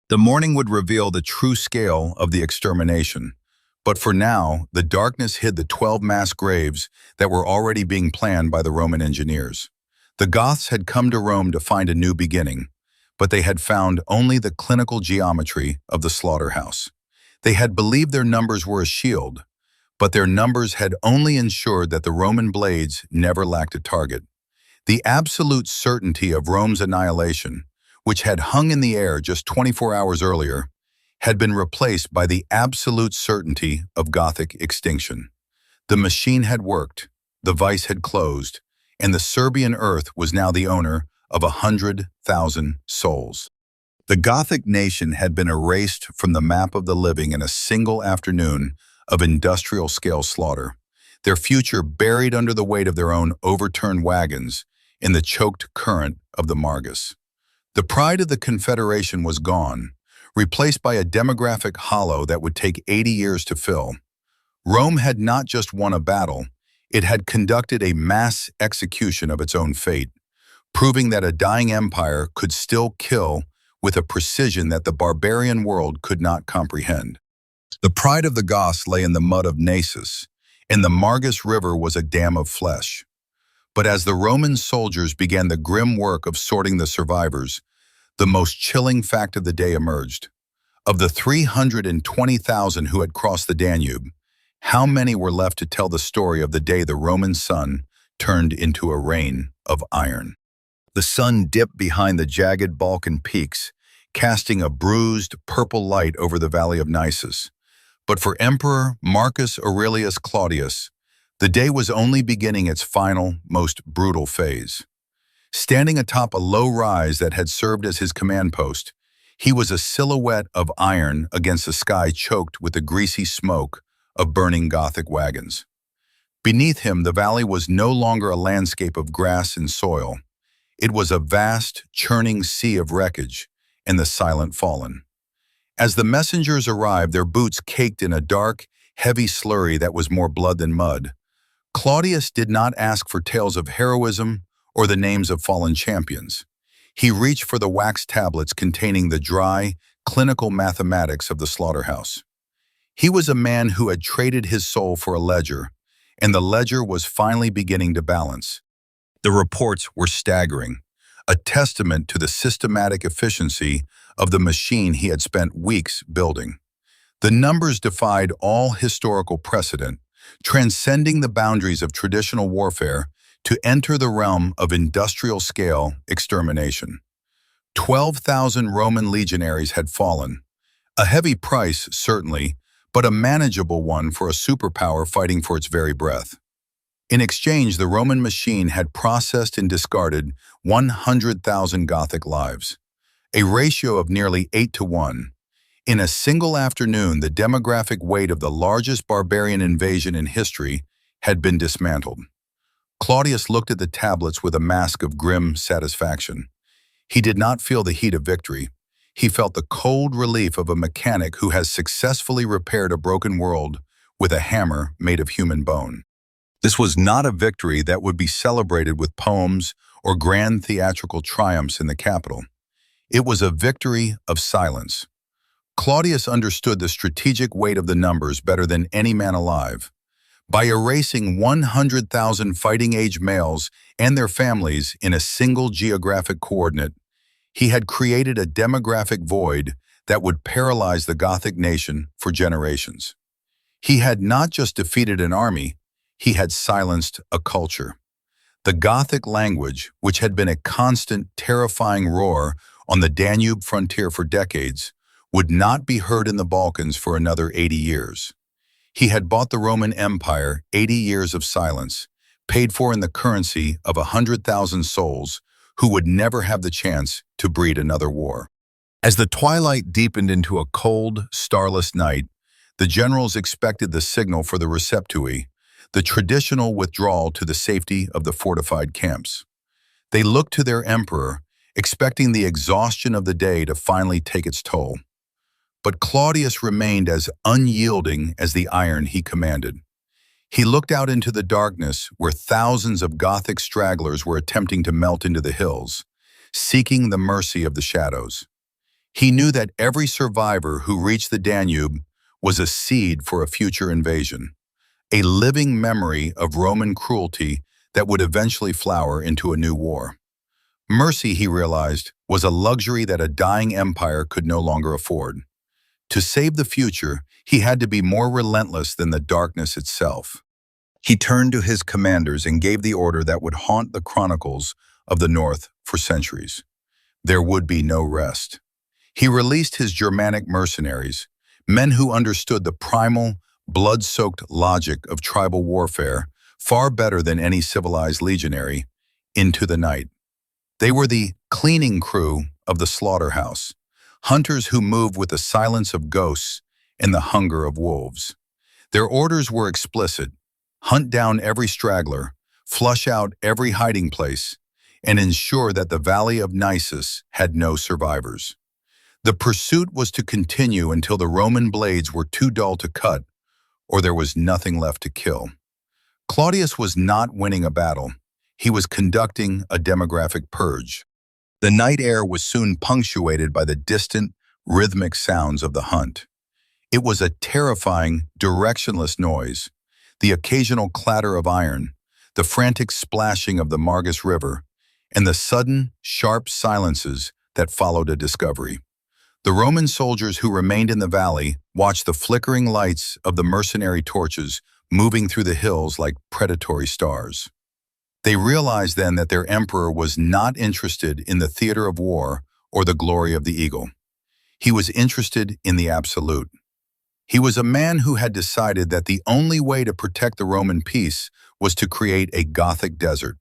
S1: The morning would reveal the true scale of the extermination, but for now, the darkness hid the 12 mass graves that were already being planned by the Roman engineers. The Goths had come to Rome to find a new beginning, but they had found only the clinical geometry of the slaughterhouse. They had believed their numbers were a shield, but their numbers had only ensured that the Roman blades never lacked a target. The absolute certainty of Rome's annihilation, which had hung in the air just 24 hours earlier, had been replaced by the absolute certainty of Gothic extinction. The machine had worked, the vice had closed, and the Serbian earth was now the owner of 100,000 souls. The Gothic nation had been erased from the map of the living in a single afternoon of industrial-scale slaughter, their future buried under the weight of their own overturned wagons in the choked current of the Margus. The pride of the Confederation was gone, replaced by a demographic hollow that would take 80 years to fill. Rome had not just won a battle, it had conducted a mass execution of its own fate, proving that a dying empire could still kill with a precision that the barbarian world could not comprehend. The pride of the Goths lay in the mud of Naissus, and the Margus River was a dam of flesh. But as the Roman soldiers began the grim work of sorting the survivors, the most chilling fact of the day emerged. Of the 320,000 who had crossed the Danube, how many were left to tell the story of the day the Roman sun turned into a rain of iron? The sun dipped behind the jagged Balkan peaks, casting a bruised, purple light over the valley of Naissus. But for Emperor Marcus Aurelius Claudius, the day was only beginning its final, most brutal phase. Standing atop a low rise that had served as his command post, he was a silhouette of iron against a sky choked with the greasy smoke of burning Gothic wagons. Beneath him, the valley was no longer a landscape of grass and soil. It was a vast, churning sea of wreckage and the silent fallen. As the messengers arrived, their boots caked in a dark, heavy slurry that was more blood than mud, Claudius did not ask for tales of heroism or the names of fallen champions. He reached for the wax tablets containing the dry, clinical mathematics of the slaughterhouse. He was a man who had traded his soul for a ledger, and the ledger was finally beginning to balance. The reports were staggering, a testament to the systematic efficiency of the machine he had spent weeks building. The numbers defied all historical precedent, transcending the boundaries of traditional warfare to enter the realm of industrial-scale extermination. 12,000 Roman legionaries had fallen, a heavy price, certainly, but a manageable one for a superpower fighting for its very breath. In exchange, the Roman machine had processed and discarded 100,000 Gothic lives, a ratio of nearly 8-to-1. In a single afternoon, the demographic weight of the largest barbarian invasion in history had been dismantled. Claudius looked at the tablets with a mask of grim satisfaction. He did not feel the heat of victory. He felt the cold relief of a mechanic who has successfully repaired a broken world with a hammer made of human bone. This was not a victory that would be celebrated with poems or grand theatrical triumphs in the capital. It was a victory of silence. Claudius understood the strategic weight of the numbers better than any man alive. By erasing 100,000 fighting-age males and their families in a single geographic coordinate, he had created a demographic void that would paralyze the Gothic nation for generations. He had not just defeated an army, he had silenced a culture. The Gothic language, which had been a constant, terrifying roar on the Danube frontier for decades, would not be heard in the Balkans for another 80 years. He had bought the Roman Empire 80 years of silence, paid for in the currency of 100,000 souls who would never have the chance to breed another war. As the twilight deepened into a cold, starless night, the generals expected the signal for the receptui, the traditional withdrawal to the safety of the fortified camps. They looked to their emperor, expecting the exhaustion of the day to finally take its toll. But Claudius remained as unyielding as the iron he commanded. He looked out into the darkness where thousands of Gothic stragglers were attempting to melt into the hills, seeking the mercy of the shadows. He knew that every survivor who reached the Danube was a seed for a future invasion, a living memory of Roman cruelty that would eventually flower into a new war. Mercy, he realized, was a luxury that a dying empire could no longer afford. To save the future, he had to be more relentless than the darkness itself. He turned to his commanders and gave the order that would haunt the chronicles of the North for centuries. There would be no rest. He released his Germanic mercenaries, men who understood the primal, blood-soaked logic of tribal warfare far better than any civilized legionary, into the night. They were the cleaning crew of the slaughterhouse, hunters who moved with the silence of ghosts and the hunger of wolves. Their orders were explicit: hunt down every straggler, flush out every hiding place, and ensure that the valley of Naissus had no survivors. The pursuit was to continue until the Roman blades were too dull to cut, or there was nothing left to kill. Claudius was not winning a battle. He was conducting a demographic purge. The night air was soon punctuated by the distant, rhythmic sounds of the hunt. It was a terrifying, directionless noise, the occasional clatter of iron, the frantic splashing of the Margus River, and the sudden, sharp silences that followed a discovery. The Roman soldiers who remained in the valley watched the flickering lights of the mercenary torches moving through the hills like predatory stars. They realized then that their emperor was not interested in the theater of war or the glory of the eagle. He was interested in the absolute. He was a man who had decided that the only way to protect the Roman peace was to create a Gothic desert.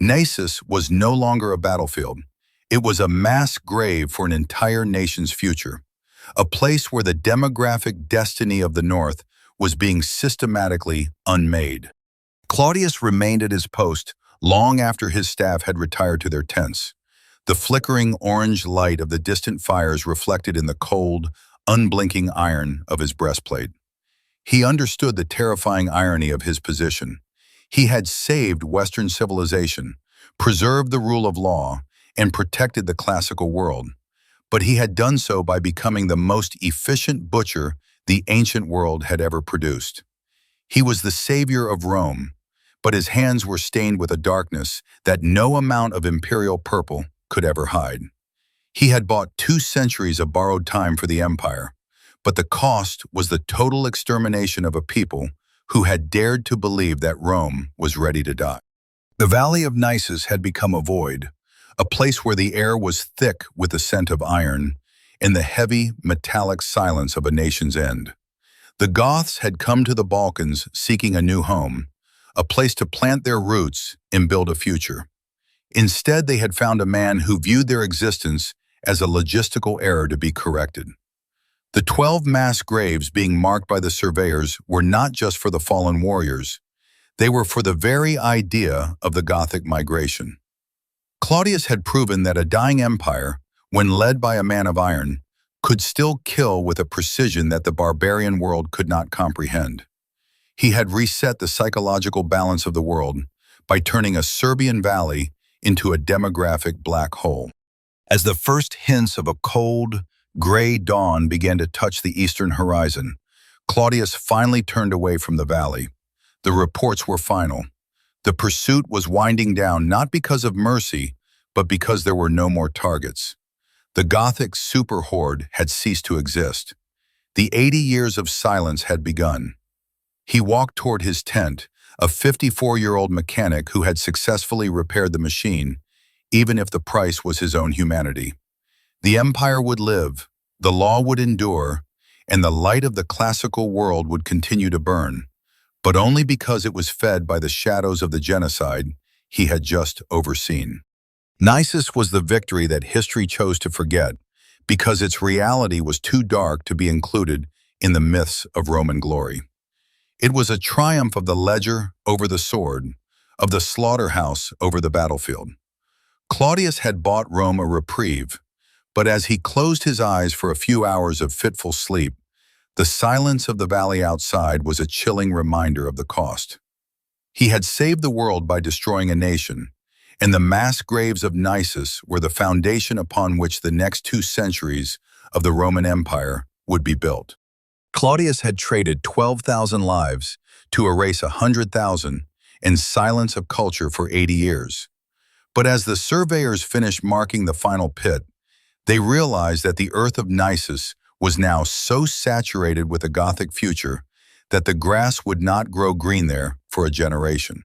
S1: Naissus was no longer a battlefield. It was a mass grave for an entire nation's future, a place where the demographic destiny of the North was being systematically unmade. Claudius remained at his post long after his staff had retired to their tents. The flickering orange light of the distant fires reflected in the cold, unblinking iron of his breastplate. He understood the terrifying irony of his position. He had saved Western civilization, preserved the rule of law, and protected the classical world. But he had done so by becoming the most efficient butcher the ancient world had ever produced. He was the savior of Rome, but his hands were stained with a darkness that no amount of imperial purple could ever hide. He had bought 2 centuries of borrowed time for the empire, but the cost was the total extermination of a people who had dared to believe that Rome was ready to die. The valley of Naissus had become a void, a place where the air was thick with the scent of iron and the heavy, metallic silence of a nation's end. The Goths had come to the Balkans seeking a new home, a place to plant their roots and build a future. Instead, they had found a man who viewed their existence as a logistical error to be corrected. The 12 mass graves being marked by the surveyors were not just for the fallen warriors. They were for the very idea of the Gothic migration. Claudius had proven that a dying empire, when led by a man of iron, could still kill with a precision that the barbarian world could not comprehend. He had reset the psychological balance of the world by turning a Serbian valley into a demographic black hole. As the first hints of a cold, gray dawn began to touch the eastern horizon, Claudius finally turned away from the valley. The reports were final. The pursuit was winding down not because of mercy, but because there were no more targets. The Gothic super horde had ceased to exist. The 80 years of silence had begun. He walked toward his tent, a 54-year-old mechanic who had successfully repaired the machine, even if the price was his own humanity. The empire would live, the law would endure, and the light of the classical world would continue to burn, but only because it was fed by the shadows of the genocide he had just overseen. Naissus was the victory that history chose to forget, because its reality was too dark to be included in the myths of Roman glory. It was a triumph of the ledger over the sword, of the slaughterhouse over the battlefield. Claudius had bought Rome a reprieve, but as he closed his eyes for a few hours of fitful sleep, the silence of the valley outside was a chilling reminder of the cost. He had saved the world by destroying a nation, and the mass graves of Naissus were the foundation upon which the next 2 centuries of the Roman Empire would be built. Claudius had traded 12,000 lives to erase 100,000 and silence of culture for 80 years. But as the surveyors finished marking the final pit, they realized that the earth of Naissus was now so saturated with a Gothic future that the grass would not grow green there for a generation.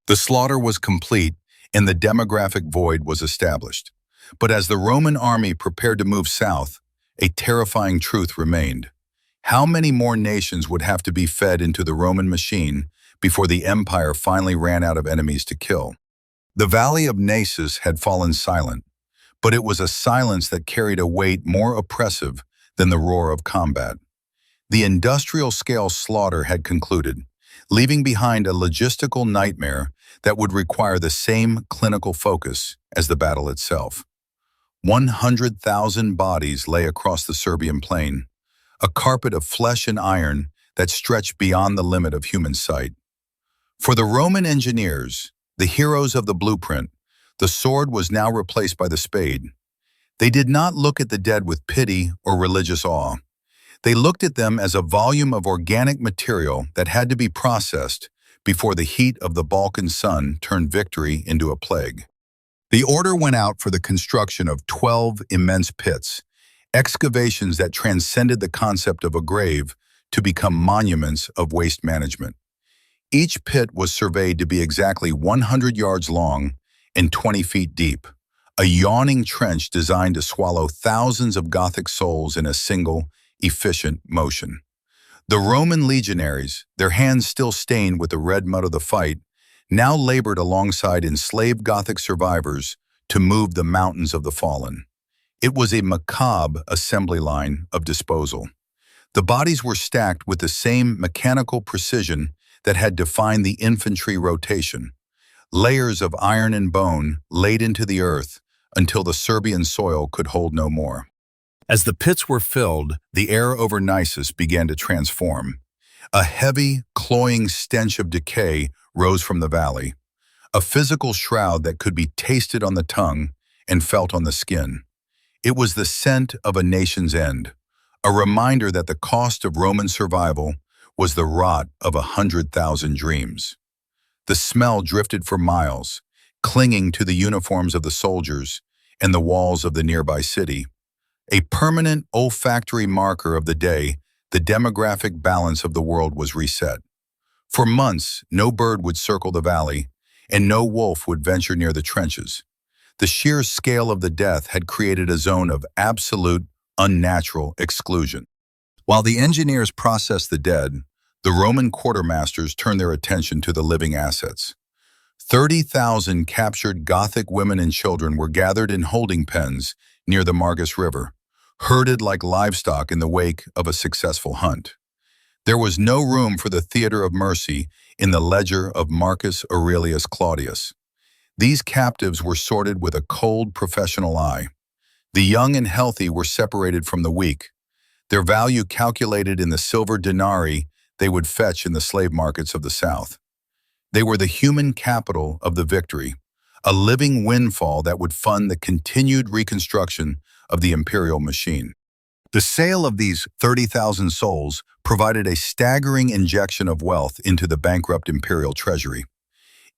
S1: The slaughter was complete and the demographic void was established. But as the Roman army prepared to move south, a terrifying truth remained. How many more nations would have to be fed into the Roman machine before the empire finally ran out of enemies to kill? The valley of Naissus had fallen silent, but it was a silence that carried a weight more oppressive than the roar of combat. The industrial-scale slaughter had concluded, leaving behind a logistical nightmare that would require the same clinical focus as the battle itself. 100,000 bodies lay across the Serbian plain, a carpet of flesh and iron that stretched beyond the limit of human sight. For the Roman engineers, the heroes of the blueprint, the sword was now replaced by the spade. They did not look at the dead with pity or religious awe. They looked at them as a volume of organic material that had to be processed before the heat of the Balkan sun turned victory into a plague. The order went out for the construction of 12 immense pits, excavations that transcended the concept of a grave to become monuments of waste management. Each pit was surveyed to be exactly 100 yards long and 20 feet deep, a yawning trench designed to swallow thousands of Gothic souls in a single, efficient motion. The Roman legionaries, their hands still stained with the red mud of the fight, now labored alongside enslaved Gothic survivors to move the mountains of the fallen. It was a macabre assembly line of disposal. The bodies were stacked with the same mechanical precision that had defined the infantry rotation, layers of iron and bone laid into the earth until the Serbian soil could hold no more. As the pits were filled, the air over Naissus began to transform. A heavy, cloying stench of decay rose from the valley, a physical shroud that could be tasted on the tongue and felt on the skin. It was the scent of a nation's end, a reminder that the cost of Roman survival was the rot of 100,000 dreams. The smell drifted for miles, clinging to the uniforms of the soldiers and the walls of the nearby city. A permanent olfactory marker of the day, the demographic balance of the world was reset. For months, no bird would circle the valley, and no wolf would venture near the trenches. The sheer scale of the death had created a zone of absolute, unnatural exclusion. While the engineers processed the dead, the Roman quartermasters turned their attention to the living assets. 30,000 captured Gothic women and children were gathered in holding pens near the Margus River, herded like livestock in the wake of a successful hunt. There was no room for the theater of mercy in the ledger of Marcus Aurelius Claudius. These captives were sorted with a cold professional eye. The young and healthy were separated from the weak, their value calculated in the silver denarii they would fetch in the slave markets of the South. They were the human capital of the victory, a living windfall that would fund the continued reconstruction of the imperial machine. The sale of these 30,000 souls provided a staggering injection of wealth into the bankrupt imperial treasury.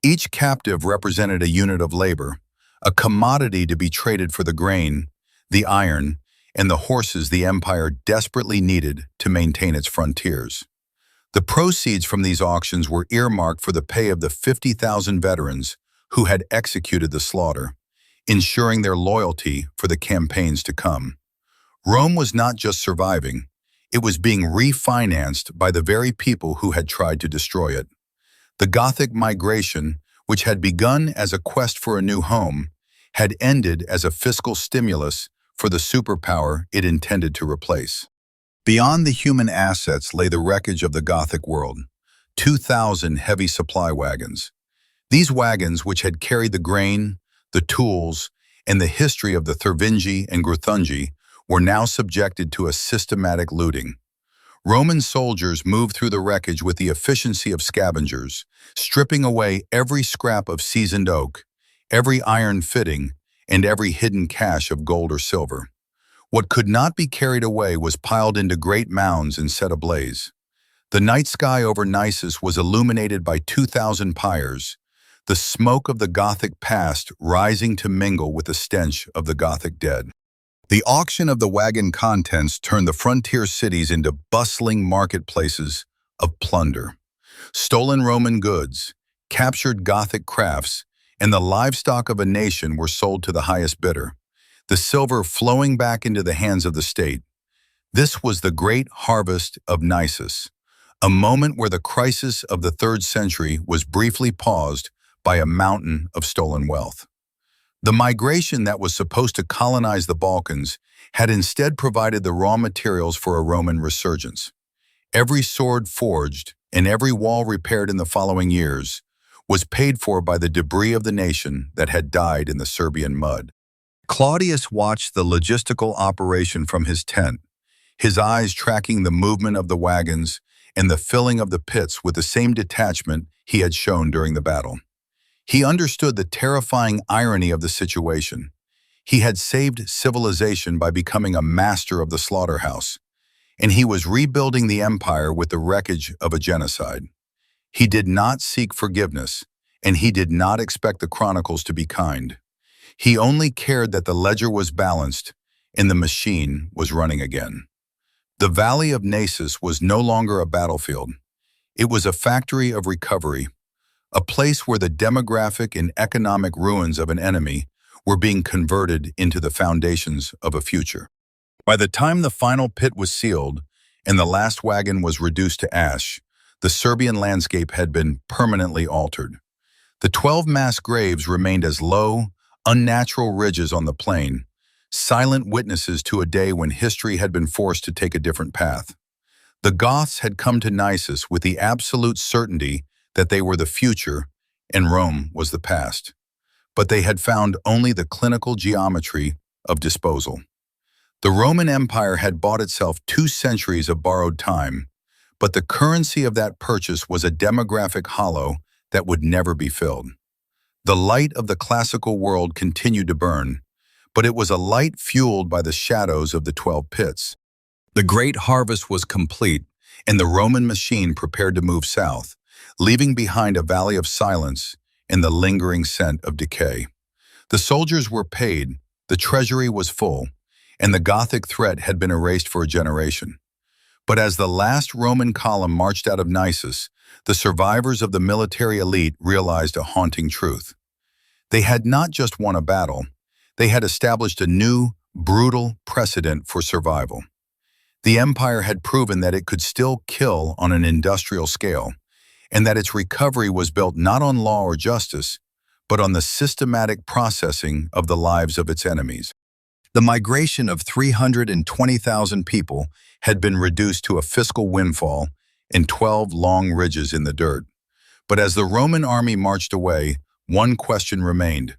S1: Each captive represented a unit of labor, a commodity to be traded for the grain, the iron, and the horses the empire desperately needed to maintain its frontiers. The proceeds from these auctions were earmarked for the pay of the 50,000 veterans who had executed the slaughter, ensuring their loyalty for the campaigns to come. Rome was not just surviving, it was being refinanced by the very people who had tried to destroy it. The Gothic migration, which had begun as a quest for a new home, had ended as a fiscal stimulus for the superpower it intended to replace. Beyond the human assets lay the wreckage of the Gothic world, 2,000 heavy supply wagons. These wagons, which had carried the grain, the tools, and the history of the Thervingi and Gruthungi, were now subjected to a systematic looting. Roman soldiers moved through the wreckage with the efficiency of scavengers, stripping away every scrap of seasoned oak, every iron fitting, and every hidden cache of gold or silver. What could not be carried away was piled into great mounds and set ablaze. The night sky over Naissus was illuminated by 2,000 pyres, the smoke of the Gothic past rising to mingle with the stench of the Gothic dead. The auction of the wagon contents turned the frontier cities into bustling marketplaces of plunder. Stolen Roman goods, captured Gothic crafts, and the livestock of a nation were sold to the highest bidder, the silver flowing back into the hands of the state. This was the great harvest of Naissus, a moment where the crisis of the 3rd century was briefly paused by a mountain of stolen wealth. The migration that was supposed to colonize the Balkans had instead provided the raw materials for a Roman resurgence. Every sword forged and every wall repaired in the following years was paid for by the debris of the nation that had died in the Serbian mud. Claudius watched the logistical operation from his tent, his eyes tracking the movement of the wagons and the filling of the pits with the same detachment he had shown during the battle. He understood the terrifying irony of the situation. He had saved civilization by becoming a master of the slaughterhouse, and he was rebuilding the empire with the wreckage of a genocide. He did not seek forgiveness, and he did not expect the chronicles to be kind. He only cared that the ledger was balanced and the machine was running again. The Valley of Naissus was no longer a battlefield. It was a factory of recovery, a place where the demographic and economic ruins of an enemy were being converted into the foundations of a future. By the time the final pit was sealed and the last wagon was reduced to ash, the Serbian landscape had been permanently altered. The 12 mass graves remained as low, unnatural ridges on the plain, silent witnesses to a day when history had been forced to take a different path. The Goths had come to Naissus with the absolute certainty that they were the future and Rome was the past. But they had found only the clinical geometry of disposal. The Roman Empire had bought itself 2 centuries of borrowed time, but the currency of that purchase was a demographic hollow that would never be filled. The light of the classical world continued to burn, but it was a light fueled by the shadows of the 12 pits. The great harvest was complete, and the Roman machine prepared to move south, leaving behind a valley of silence and the lingering scent of decay. The soldiers were paid, the treasury was full, and the Gothic threat had been erased for a generation. But as the last Roman column marched out of Naissus, the survivors of the military elite realized a haunting truth. They had not just won a battle, they had established a new, brutal precedent for survival. The empire had proven that it could still kill on an industrial scale, and that its recovery was built not on law or justice, but on the systematic processing of the lives of its enemies. The migration of 320,000 people had been reduced to a fiscal windfall and 12 long ridges in the dirt. But as the Roman army marched away, one question remained.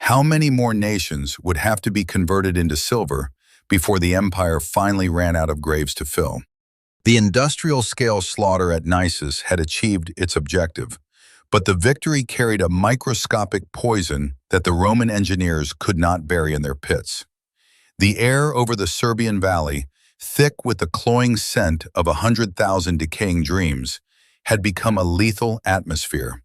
S1: How many more nations would have to be converted into silver before the empire finally ran out of graves to fill? The industrial-scale slaughter at Naissus had achieved its objective, but the victory carried a microscopic poison that the Roman engineers could not bury in their pits. The air over the Serbian valley, thick with the cloying scent of 100,000 decaying dreams, had become a lethal atmosphere.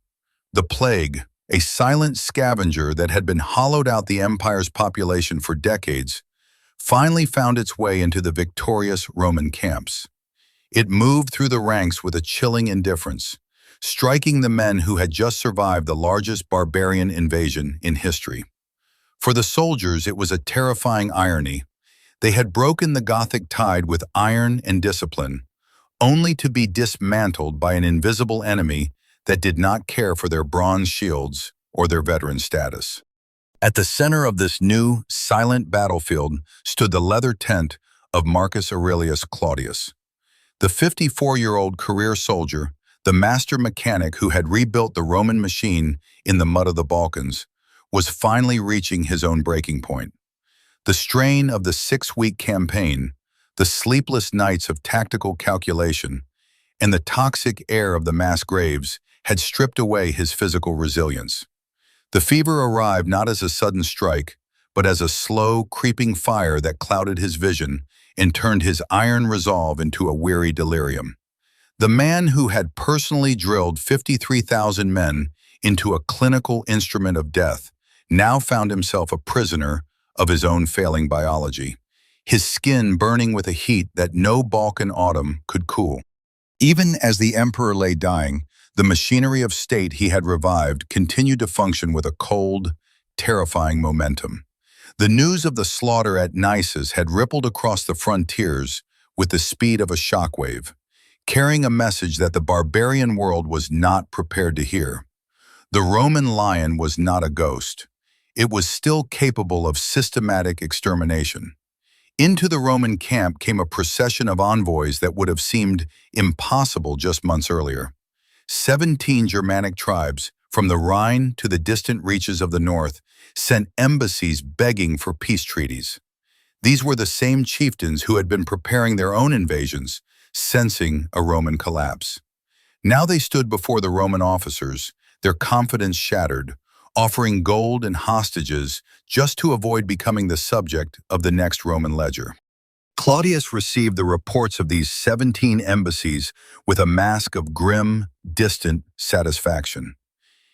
S1: The plague, a silent scavenger that had been hollowed out the empire's population for decades, finally found its way into the victorious Roman camps. It moved through the ranks with a chilling indifference, striking the men who had just survived the largest barbarian invasion in history. For the soldiers, it was a terrifying irony. They had broken the Gothic tide with iron and discipline, only to be dismantled by an invisible enemy that did not care for their bronze shields or their veteran status. At the center of this new, silent battlefield stood the leather tent of Marcus Aurelius Claudius. The 54-year-old career soldier, the master mechanic who had rebuilt the Roman machine in the mud of the Balkans, was finally reaching his own breaking point. The strain of the 6-week campaign, the sleepless nights of tactical calculation, and the toxic air of the mass graves had stripped away his physical resilience. The fever arrived not as a sudden strike, but as a slow, creeping fire that clouded his vision and turned his iron resolve into a weary delirium. The man who had personally drilled 53,000 men into a clinical instrument of death now found himself a prisoner of his own failing biology, his skin burning with a heat that no Balkan autumn could cool. Even as the emperor lay dying, the machinery of state he had revived continued to function with a cold, terrifying momentum. The news of the slaughter at Naissus had rippled across the frontiers with the speed of a shockwave, carrying a message that the barbarian world was not prepared to hear. The Roman lion was not a ghost. It was still capable of systematic extermination. Into the Roman camp came a procession of envoys that would have seemed impossible just months earlier. 17 Germanic tribes, from the Rhine to the distant reaches of the north, sent embassies begging for peace treaties. These were the same chieftains who had been preparing their own invasions, sensing a Roman collapse. Now they stood before the Roman officers, their confidence shattered, offering gold and hostages just to avoid becoming the subject of the next Roman ledger. Claudius received the reports of these 17 embassies with a mask of grim, distant satisfaction.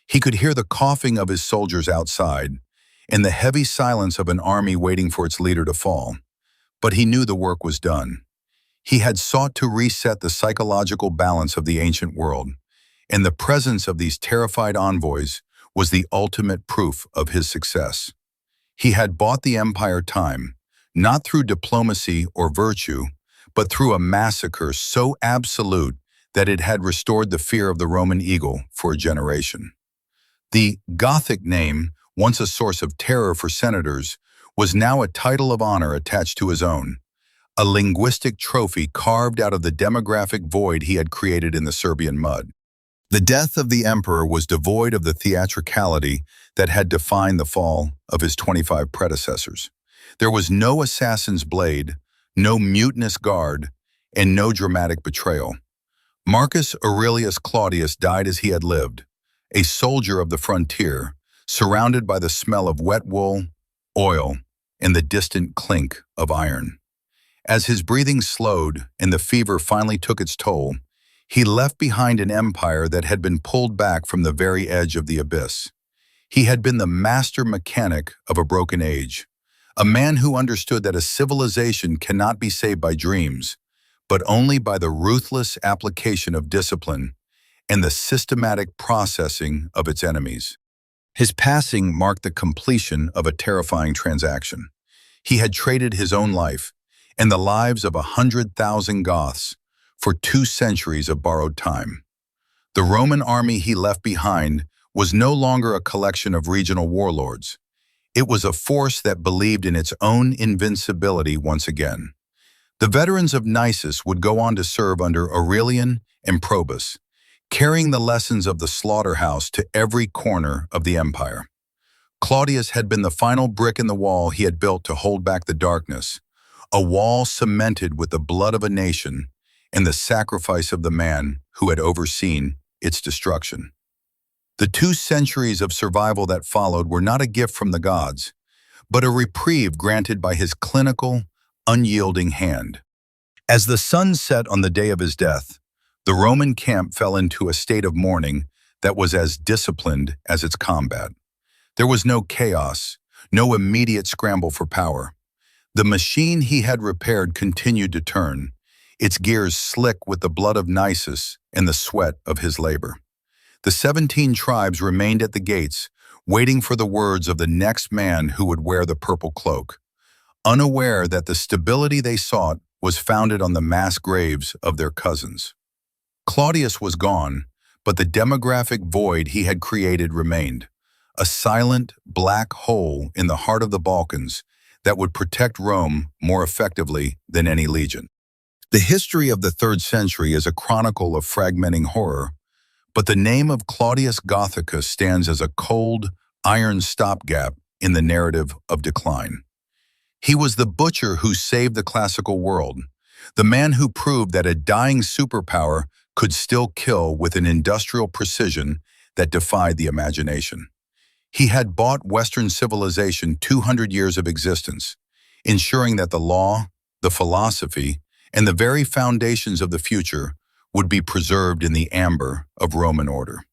S1: He could hear the coughing of his soldiers outside and the heavy silence of an army waiting for its leader to fall. But he knew the work was done. He had sought to reset the psychological balance of the ancient world, and the presence of these terrified envoys was the ultimate proof of his success. He had bought the empire time, not through diplomacy or virtue, but through a massacre so absolute that it had restored the fear of the Roman eagle for a generation. The Gothic name, once a source of terror for senators, was now a title of honor attached to his own, a linguistic trophy carved out of the demographic void he had created in the Serbian mud. The death of the emperor was devoid of the theatricality that had defined the fall of his 25 predecessors. There was no assassin's blade, no mutinous guard, and no dramatic betrayal. Marcus Aurelius Claudius died as he had lived, a soldier of the frontier, surrounded by the smell of wet wool, oil, and the distant clink of iron. As his breathing slowed and the fever finally took its toll, he left behind an empire that had been pulled back from the very edge of the abyss. He had been the master mechanic of a broken age, a man who understood that a civilization cannot be saved by dreams, but only by the ruthless application of discipline and the systematic processing of its enemies. His passing marked the completion of a terrifying transaction. He had traded his own life and the lives of 100,000 Goths for 2 centuries of borrowed time. The Roman army he left behind was no longer a collection of regional warlords. It was a force that believed in its own invincibility once again. The veterans of Naissus would go on to serve under Aurelian and Probus, carrying the lessons of the slaughterhouse to every corner of the empire. Claudius had been the final brick in the wall he had built to hold back the darkness, a wall cemented with the blood of a nation and the sacrifice of the man who had overseen its destruction. The 2 centuries of survival that followed were not a gift from the gods, but a reprieve granted by his clinical, unyielding hand. As the sun set on the day of his death, the Roman camp fell into a state of mourning that was as disciplined as its combat. There was no chaos, no immediate scramble for power. The machine he had repaired continued to turn, its gears slick with the blood of Naissus and the sweat of his labor. The 17 tribes remained at the gates, waiting for the words of the next man who would wear the purple cloak, unaware that the stability they sought was founded on the mass graves of their cousins. Claudius was gone, but the demographic void he had created remained, a silent, black hole in the heart of the Balkans that would protect Rome more effectively than any legion. The history of the 3rd century is a chronicle of fragmenting horror, but the name of Claudius Gothicus stands as a cold, iron stopgap in the narrative of decline. He was the butcher who saved the classical world, the man who proved that a dying superpower could still kill with an industrial precision that defied the imagination. He had bought Western civilization 200 years of existence, ensuring that the law, the philosophy, and the very foundations of the future would be preserved in the amber of Roman order.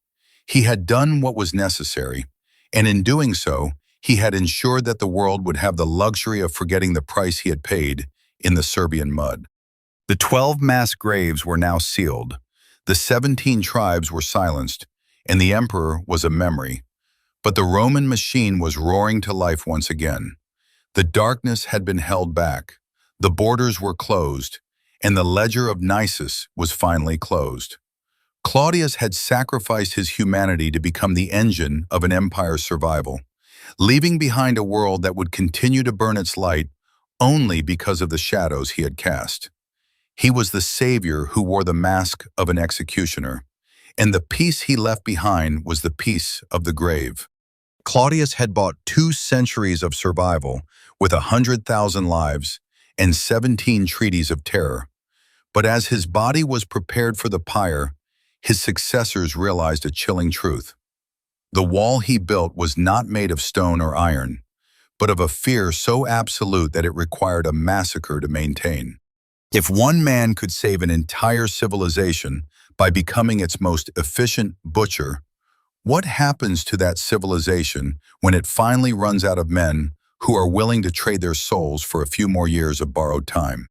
S1: He had done what was necessary, and in doing so, he had ensured that the world would have the luxury of forgetting the price he had paid in the Serbian mud. The 12 mass graves were now sealed, the 17 tribes were silenced, and the emperor was a memory. But the Roman machine was roaring to life once again. The darkness had been held back, the borders were closed, and the ledger of Naissus was finally closed. Claudius had sacrificed his humanity to become the engine of an empire's survival, leaving behind a world that would continue to burn its light only because of the shadows he had cast. He was the savior who wore the mask of an executioner, and the peace he left behind was the peace of the grave. Claudius had bought 2 centuries of survival with 100,000 lives and 17 treaties of terror. But as his body was prepared for the pyre, his successors realized a chilling truth. The wall he built was not made of stone or iron, but of a fear so absolute that it required a massacre to maintain. If one man could save an entire civilization by becoming its most efficient butcher, what happens to that civilization when it finally runs out of men who are willing to trade their souls for a few more years of borrowed time?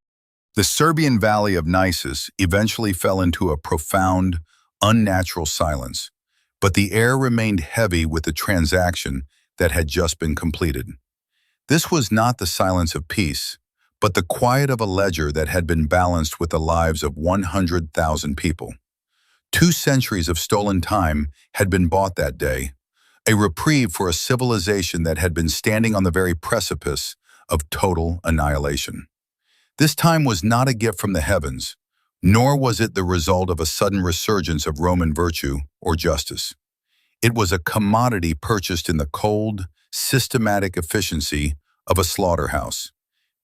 S1: The Serbian valley of Naissus eventually fell into a profound, unnatural silence, but the air remained heavy with the transaction that had just been completed. This was not the silence of peace, but the quiet of a ledger that had been balanced with the lives of 100,000 people. 2 centuries of stolen time had been bought that day, a reprieve for a civilization that had been standing on the very precipice of total annihilation. This time was not a gift from the heavens, nor was it the result of a sudden resurgence of Roman virtue or justice. It was a commodity purchased in the cold, systematic efficiency of a slaughterhouse,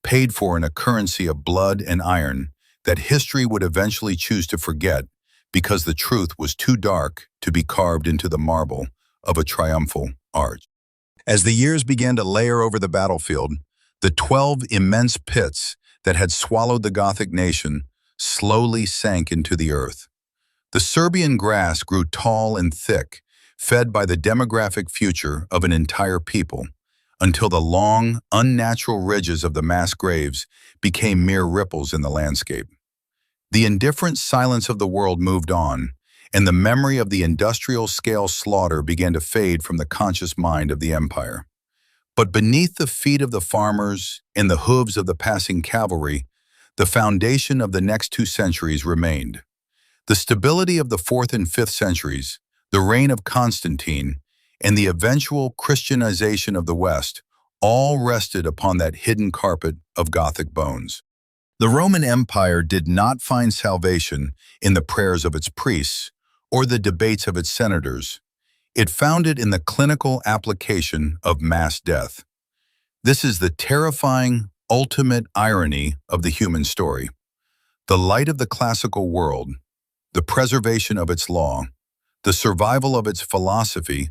S1: paid for in a currency of blood and iron that history would eventually choose to forget because the truth was too dark to be carved into the marble of a triumphal arch. As the years began to layer over the battlefield, the 12 immense pits that had swallowed the Gothic nation slowly sank into the earth. The Serbian grass grew tall and thick, fed by the demographic future of an entire people, until the long, unnatural ridges of the mass graves became mere ripples in the landscape. The indifferent silence of the world moved on, and the memory of the industrial-scale slaughter began to fade from the conscious mind of the empire. But beneath the feet of the farmers and the hooves of the passing cavalry, the foundation of the next 2 centuries remained. The stability of the 4th and 5th centuries, the reign of Constantine, and the eventual Christianization of the West all rested upon that hidden carpet of Gothic bones. The Roman Empire did not find salvation in the prayers of its priests or the debates of its senators. It found it in the clinical application of mass death. This is the terrifying, ultimate irony of the human story. The light of the classical world, the preservation of its law, the survival of its philosophy,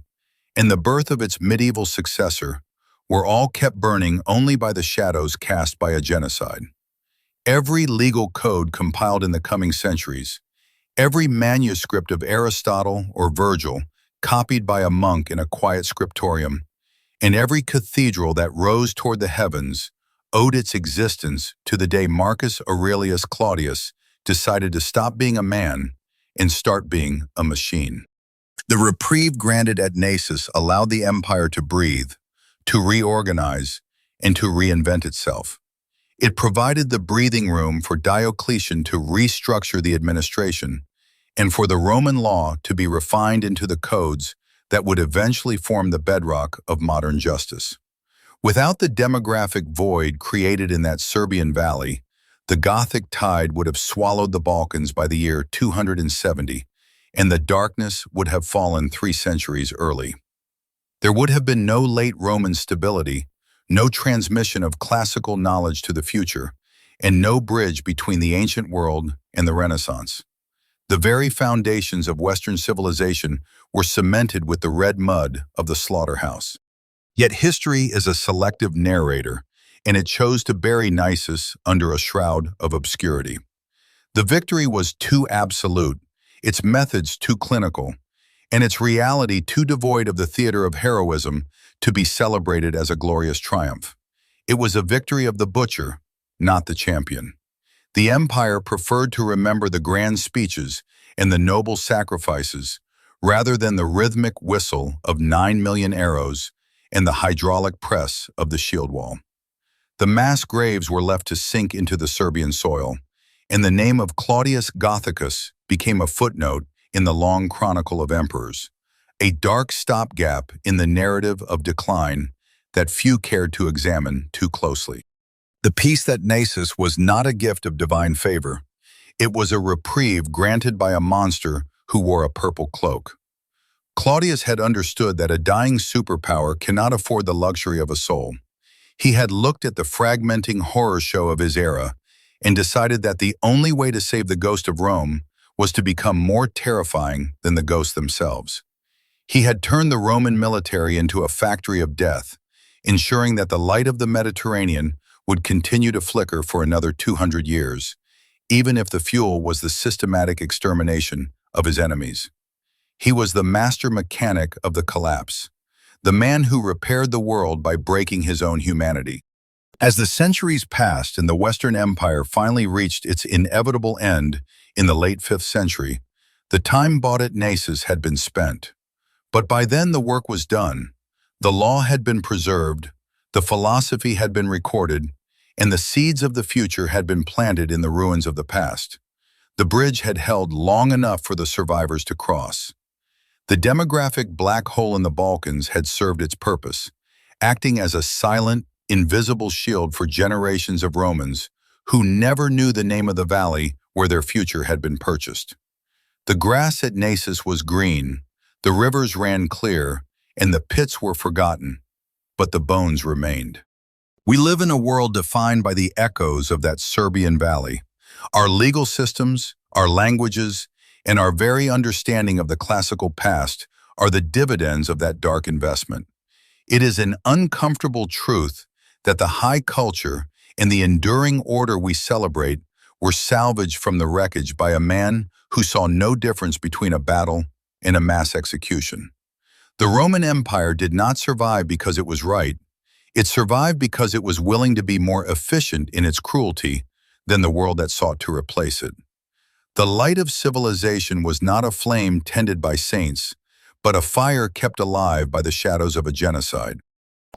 S1: and the birth of its medieval successor were all kept burning only by the shadows cast by a genocide. Every legal code compiled in the coming centuries, every manuscript of Aristotle or Virgil copied by a monk in a quiet scriptorium, and every cathedral that rose toward the heavens owed its existence to the day Marcus Aurelius Claudius decided to stop being a man and start being a machine. The reprieve granted at Naissus allowed the empire to breathe, to reorganize, and to reinvent itself. It provided the breathing room for Diocletian to restructure the administration and for the Roman law to be refined into the codes that would eventually form the bedrock of modern justice. Without the demographic void created in that Serbian valley, the Gothic tide would have swallowed the Balkans by the year 270, and the darkness would have fallen 3 centuries early. There would have been no late Roman stability, no transmission of classical knowledge to the future, and no bridge between the ancient world and the Renaissance. The very foundations of Western civilization were cemented with the red mud of the slaughterhouse. Yet history is a selective narrator, and it chose to bury Naissus under a shroud of obscurity. The victory was too absolute, its methods too clinical, and its reality too devoid of the theater of heroism to be celebrated as a glorious triumph. It was a victory of the butcher, not the champion. The empire preferred to remember the grand speeches and the noble sacrifices rather than the rhythmic whistle of 9 million arrows and the hydraulic press of the shield wall. The mass graves were left to sink into the Serbian soil, and the name of Claudius Gothicus became a footnote in the long chronicle of emperors, a dark stopgap in the narrative of decline that few cared to examine too closely. The peace at Naissus was not a gift of divine favor. It was a reprieve granted by a monster who wore a purple cloak. Claudius had understood that a dying superpower cannot afford the luxury of a soul. He had looked at the fragmenting horror show of his era and decided that the only way to save the ghost of Rome was to become more terrifying than the ghosts themselves. He had turned the Roman military into a factory of death, ensuring that the light of the Mediterranean would continue to flicker for another 200 years, even if the fuel was the systematic extermination of his enemies. He was the master mechanic of the collapse, the man who repaired the world by breaking his own humanity. As the centuries passed and the Western Empire finally reached its inevitable end in the late 5th century, the time bought at Naissus had been spent. But by then the work was done. The law had been preserved, the philosophy had been recorded, and the seeds of the future had been planted in the ruins of the past. The bridge had held long enough for the survivors to cross. The demographic black hole in the Balkans had served its purpose, acting as a silent, invisible shield for generations of Romans who never knew the name of the valley where their future had been purchased. The grass at Naissus was green, the rivers ran clear, and the pits were forgotten, but the bones remained. We live in a world defined by the echoes of that Serbian valley. Our legal systems, our languages, and our very understanding of the classical past are the dividends of that dark investment. It is an uncomfortable truth that the high culture and the enduring order we celebrate were salvaged from the wreckage by a man who saw no difference between a battle and a mass execution. The Roman Empire did not survive because it was right. It survived because it was willing to be more efficient in its cruelty than the world that sought to replace it. The light of civilization was not a flame tended by saints, but a fire kept alive by the shadows of a genocide.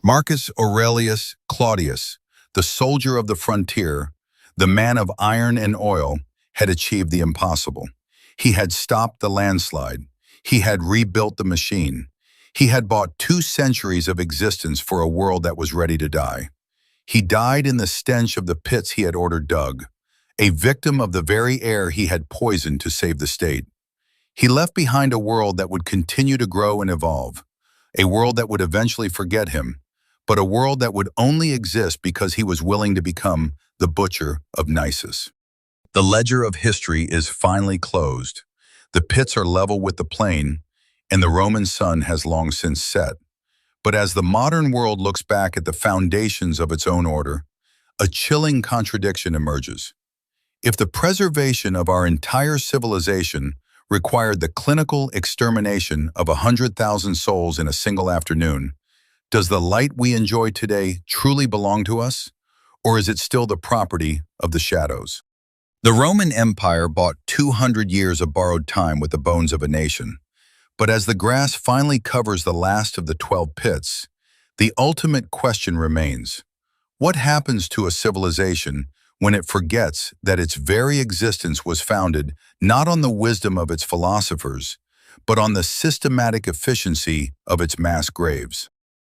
S1: Marcus Aurelius Claudius, the soldier of the frontier, the man of iron and oil, had achieved the impossible. He had stopped the landslide. He had rebuilt the machine. He had bought 2 centuries of existence for a world that was ready to die. He died in the stench of the pits he had ordered dug, a victim of the very air he had poisoned to save the state. He left behind a world that would continue to grow and evolve, a world that would eventually forget him, but a world that would only exist because he was willing to become the butcher of Naissus. The ledger of history is finally closed. The pits are level with the plain, and the Roman sun has long since set. But as the modern world looks back at the foundations of its own order, a chilling contradiction emerges. If the preservation of our entire civilization required the clinical extermination of 100,000 souls in a single afternoon, does the light we enjoy today truly belong to us, or is it still the property of the shadows? The Roman Empire bought 200 years of borrowed time with the bones of a nation. But as the grass finally covers the last of the 12 pits, the ultimate question remains: what happens to a civilization when it forgets that its very existence was founded not on the wisdom of its philosophers, but on the systematic efficiency of its mass graves?